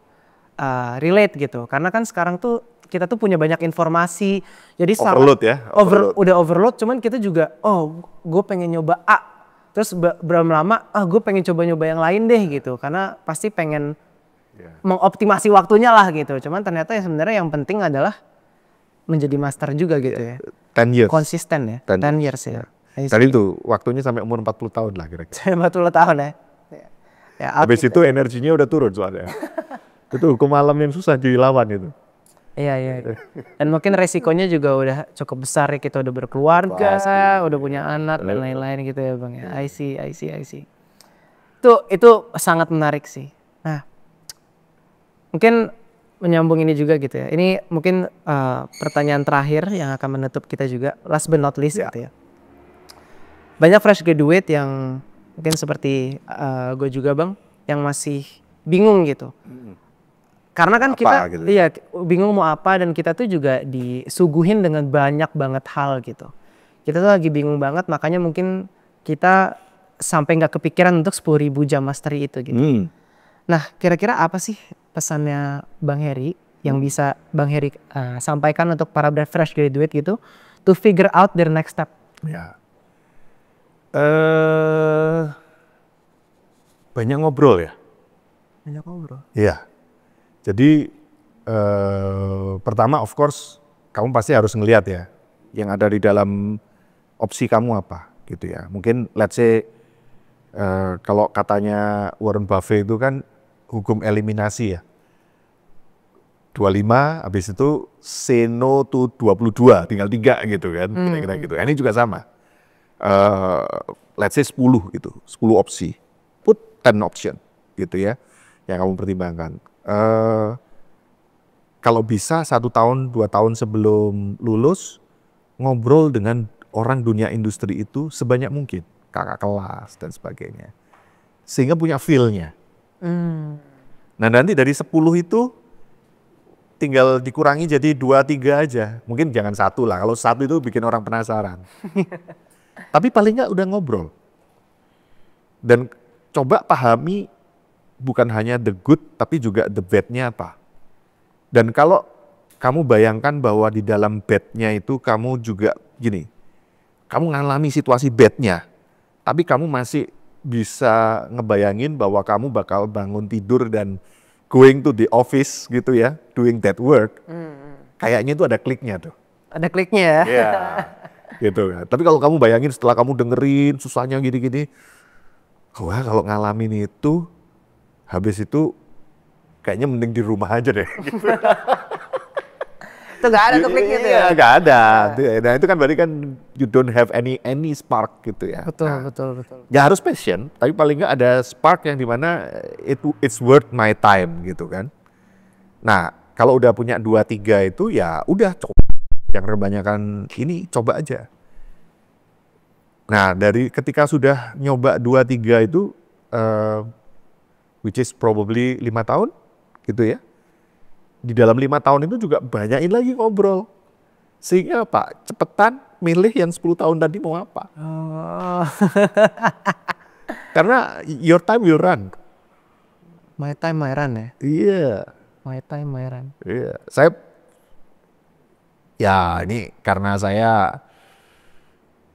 relate gitu. Karena kan sekarang tuh kita tuh punya banyak informasi, jadi overload ya. Udah overload, cuman kita juga gue pengen nyoba A, terus berapa lama gue pengen coba-nyoba yang lain deh gitu, karena pasti pengen mengoptimasi waktunya lah gitu. Cuman ternyata sebenarnya yang penting adalah menjadi master juga gitu ya. 10 years. Konsisten ya. 10 years ya. Tadi itu waktunya sampai umur 40 tahun lah kira-kira. 40 tahun ya. Habis itu energinya udah turun soalnya. Itu hukum alam yang susah dilawan itu. Iya. Dan mungkin resikonya juga udah cukup besar ya, kita udah berkeluarga, udah punya anak dan lain-lain gitu ya bang ya. I see. Itu sangat menarik sih. Nah, mungkin menyambung ini juga gitu ya. Ini mungkin pertanyaan terakhir yang akan menutup kita juga, last but not least gitu ya. Banyak fresh graduate yang mungkin seperti gue juga bang, yang masih bingung gitu. Karena kan kita gitu. Iya bingung mau apa, dan kita tuh juga disuguhin dengan banyak banget hal gitu. Kita tuh lagi bingung banget, makanya mungkin kita sampai nggak kepikiran untuk 10.000 jam mastery itu gitu. Nah kira-kira apa sih pesannya Bang Heri yang bisa Bang Heri sampaikan untuk para fresh graduate gitu to figure out their next step? Ya. banyak ngobrol ya. Banyak ngobrol. Iya. Jadi pertama of course kamu pasti harus ngelihat ya yang ada di dalam opsi kamu apa gitu ya. Mungkin let's say kalau katanya Warren Buffett itu kan hukum eliminasi ya. 25 habis itu say no to 22 tinggal 3 gitu kan. Kira-kira gitu. Ini juga sama. Let's say 10 gitu, 10 opsi. Put 10 option gitu ya yang kamu pertimbangkan. Kalau bisa 1 tahun, 2 tahun sebelum lulus, ngobrol dengan orang dunia industri itu sebanyak mungkin. Kakak kelas dan sebagainya. Sehingga punya feel-nya. Nah nanti dari 10 itu tinggal dikurangi jadi 2-3 aja. Mungkin jangan 1 lah, kalau 1 itu bikin orang penasaran. Tapi paling nggak udah ngobrol. Dan coba pahami bukan hanya the good, tapi juga the bad-nya apa. Dan kalau kamu bayangkan bahwa di dalam bad-nya itu kamu juga gini, kamu ngalami situasi bad-nya, tapi kamu masih bisa ngebayangin bahwa kamu bakal bangun tidur dan going to the office gitu ya, doing that work, kayaknya itu ada kliknya tuh. Ada kliknya ya? Iya, gitu kan. Tapi kalau kamu bayangin setelah kamu dengerin susahnya gini-gini, wah kalau ngalamin itu, habis itu kayaknya mending di rumah aja deh. Itu nggak ada tuh kliknya tuh ya? Iya, nggak ada. Nah itu kan berarti kan you don't have any spark gitu ya. Betul, Nah, betul. nggak harus passion, tapi paling nggak ada spark yang dimana it's worth my time gitu kan. Nah kalau udah punya 2-3 itu ya udah coba. Yang kebanyakan ini coba aja. Nah dari ketika sudah nyoba 2-3 itu, which is probably 5 tahun gitu ya. Di dalam 5 tahun itu juga banyakin lagi ngobrol. Sehingga apa? Cepetan milih yang 10 tahun tadi mau apa. Oh. Karena your time will run. My time, my run ya? Iya. My time, my run. Iya. Ya ini karena saya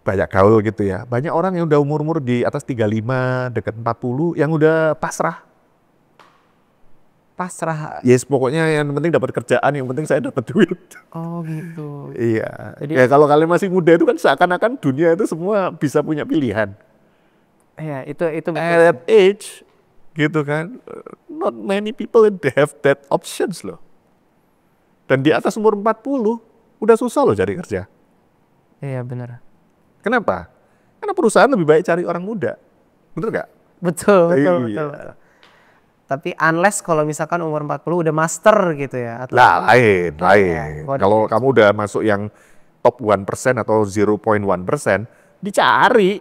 banyak gaul gitu ya. Banyak orang yang udah umur-umur di atas 35, dekat 40 yang udah pasrah. Pasrah. Yes, pokoknya yang penting dapat kerjaan, yang penting saya dapat duit. Oh gitu. Iya. Jadi- Ya kalau kalian masih muda itu kan seakan-akan dunia itu semua bisa punya pilihan. Iya, itu betul. At that age, gitu kan, not many people have that options loh. Dan di atas umur 40, udah susah loh cari kerja. Iya benar. Kenapa? Karena perusahaan lebih baik cari orang muda. Bener nggak? Betul, Iya. betul. Tapi unless kalau misalkan umur 40 udah master gitu ya. Atau Lah lain. Waduh. Kalau kamu udah masuk yang top 1% atau 0.1%, dicari.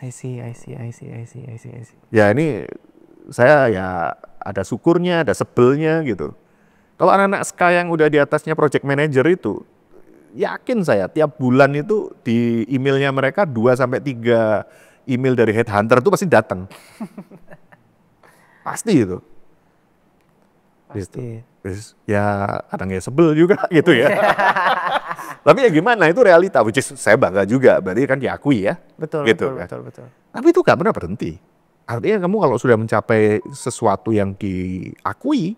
I see. Ya ini saya ya ada syukurnya, ada sebelnya gitu. Kalau anak-anak sekarang yang udah di atasnya project manager itu, yakin saya tiap bulan itu di emailnya mereka 2-3 email dari headhunter itu pasti datang. Pasti itu. Pasti. Terus ya kadang ya sebel juga gitu ya. Tapi ya gimana, itu realita, which is saya bangga juga, berarti kan diakui ya. Betul, Gitu kan. betul. Tapi itu gak pernah berhenti. Artinya kamu kalau sudah mencapai sesuatu yang diakui,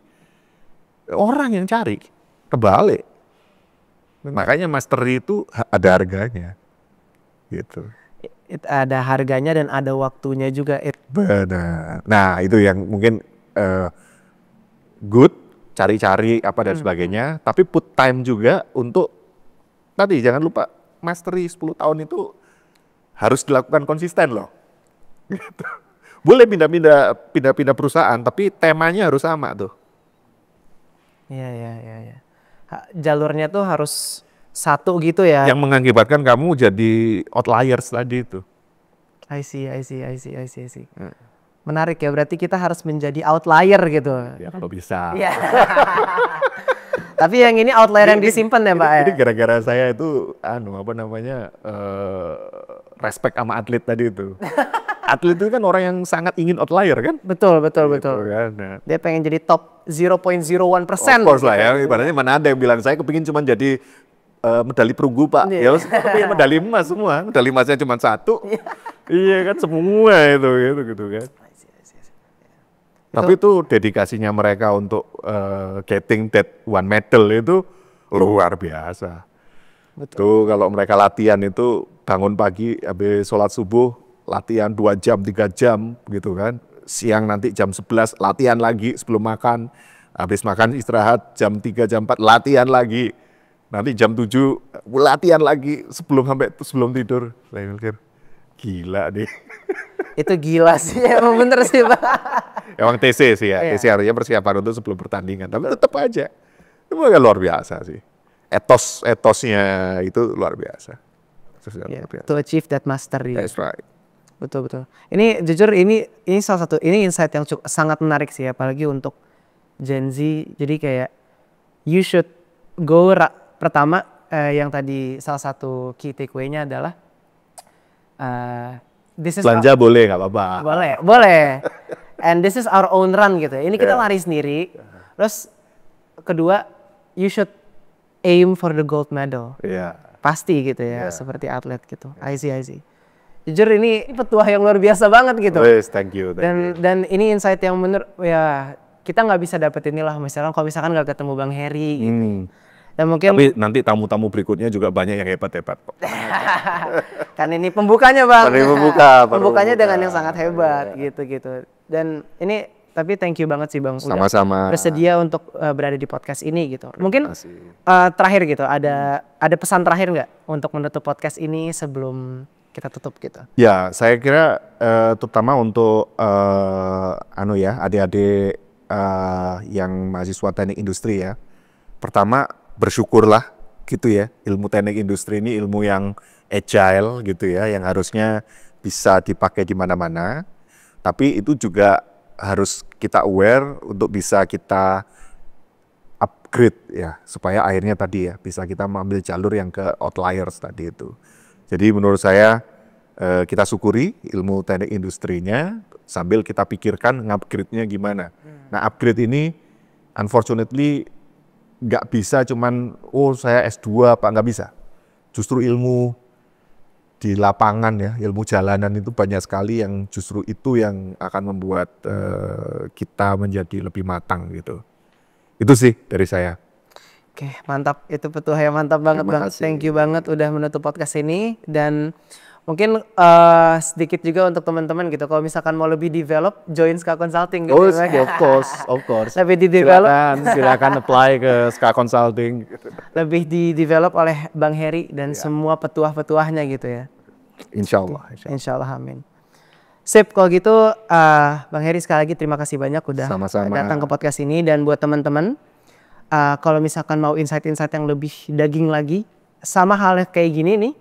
orang yang cari, kebalik. Makanya mastery itu ada harganya. Gitu. Ada harganya dan ada waktunya juga. Benar. Nah itu yang mungkin good, cari-cari apa dan sebagainya, tapi put time juga untuk tadi jangan lupa mastery 10 tahun itu harus dilakukan konsisten loh. Gitu. Boleh pindah-pindah perusahaan, tapi temanya harus sama tuh. Iya. Jalurnya tuh harus satu gitu ya. Yang mengakibatkan kamu jadi outliers tadi itu. I see. Menarik ya, berarti kita harus menjadi outlier gitu. Ya kalau bisa. Iya. Tapi yang ini outlier yang disimpan ya Pak ya? Jadi gara-gara saya itu respect sama atlet tadi itu. Atlet itu kan orang yang sangat ingin outlier kan? Betul. Gitu kan. Nah, Dia pengen jadi top 0.01%. of course lah ya, ibaratnya mana ada yang bilang saya kepingin cuma jadi medali perunggu Pak. Iya. Ya kepingin medali emas semua, medali emasnya cuma 1. Iya kan semua itu gitu kan. Tapi itu dedikasinya mereka untuk getting that one medal itu luar biasa. Betul. Tuh kalau mereka latihan itu bangun pagi habis sholat subuh latihan 2 jam 3 jam gitu kan. Siang nanti jam 11 latihan lagi sebelum makan. Habis makan istirahat jam 3 jam 4 latihan lagi. Nanti jam 7 latihan lagi sebelum tidur. Saya mikir gila deh. Itu gila sih, emang bener sih Pak. Emang TC sih ya, Iya. TC artinya persiapan untuk sebelum pertandingan. Tapi tetap aja, itu luar biasa sih. Etosnya itu luar biasa. Yeah, to achieve that mastery. That's right. Betul. Ini jujur ini salah satu insight yang sangat menarik sih, apalagi untuk Gen Z. Jadi kayak you should go pertama yang tadi salah satu key takeaway-nya adalah this is Belanja boleh nggak apa-apa. boleh. And this is our own run gitu. Ini kita lari sendiri. Terus kedua, you should aim for the gold medal. Iya. Pasti gitu ya, seperti atlet gitu. I see. Jujur ini petuah yang luar biasa banget gitu. Yes, thank you. Dan ini insight yang bener ya, kita nggak bisa dapet inilah misalkan kalau misalkan nggak ketemu Bang Heri gitu. Dan mungkin Tapi nanti tamu-tamu berikutnya juga banyak yang hebat-hebat kok. kan ini pembukanya Bang. Ini Pembukanya dengan yang sangat hebat gitu. Dan ini tapi thank you banget sih Bang. Sama-sama. Udah bersedia untuk berada di podcast ini gitu. Mungkin terakhir gitu, ada pesan terakhir nggak untuk menutup podcast ini sebelum kita tutup gitu? Ya, saya kira terutama untuk adik-adik yang mahasiswa teknik industri ya. Pertama, bersyukurlah gitu ya. Ilmu teknik industri ini ilmu yang agile gitu ya, yang harusnya bisa dipakai di mana-mana. Tapi itu juga harus kita aware untuk bisa kita upgrade ya, supaya akhirnya tadi ya bisa kita mengambil jalur yang ke outliers tadi itu. Jadi menurut saya kita syukuri ilmu teknik industrinya sambil kita pikirkan ngupgrade-nya gimana. Nah upgrade ini unfortunately nggak bisa cuman saya S2 Pak, nggak bisa. Justru ilmu di lapangan ya, ilmu jalanan itu banyak sekali yang justru itu yang akan membuat kita menjadi lebih matang gitu. Itu sih dari saya. Oke, mantap. Itu petuah yang mantap banget Bang. Thank you banget udah menutup podcast ini. Dan mungkin sedikit juga untuk teman-teman gitu. Kalau misalkan mau lebih develop, join Ska Consulting. Gitu, Of course. Lebih di develop. Silakan apply ke Ska Consulting. Lebih di develop oleh Bang Heri dan semua petuah-petuahnya gitu ya. Insya Allah. Amin. Sip, kalau gitu Bang Heri sekali lagi terima kasih banyak udah Sama-sama. datang ke podcast ini. Dan buat teman-teman, kalau misalkan mau insight-insight yang lebih daging lagi, sama halnya kayak gini nih,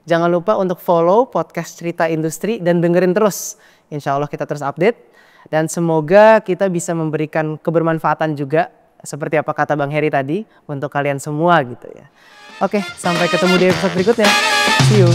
jangan lupa untuk follow podcast Cerita Industri dan dengerin terus. Insya Allah kita terus update. Dan semoga kita bisa memberikan kebermanfaatan juga, seperti apa kata Bang Heri tadi, untuk kalian semua gitu ya. Oke, sampai ketemu di episode berikutnya. See you.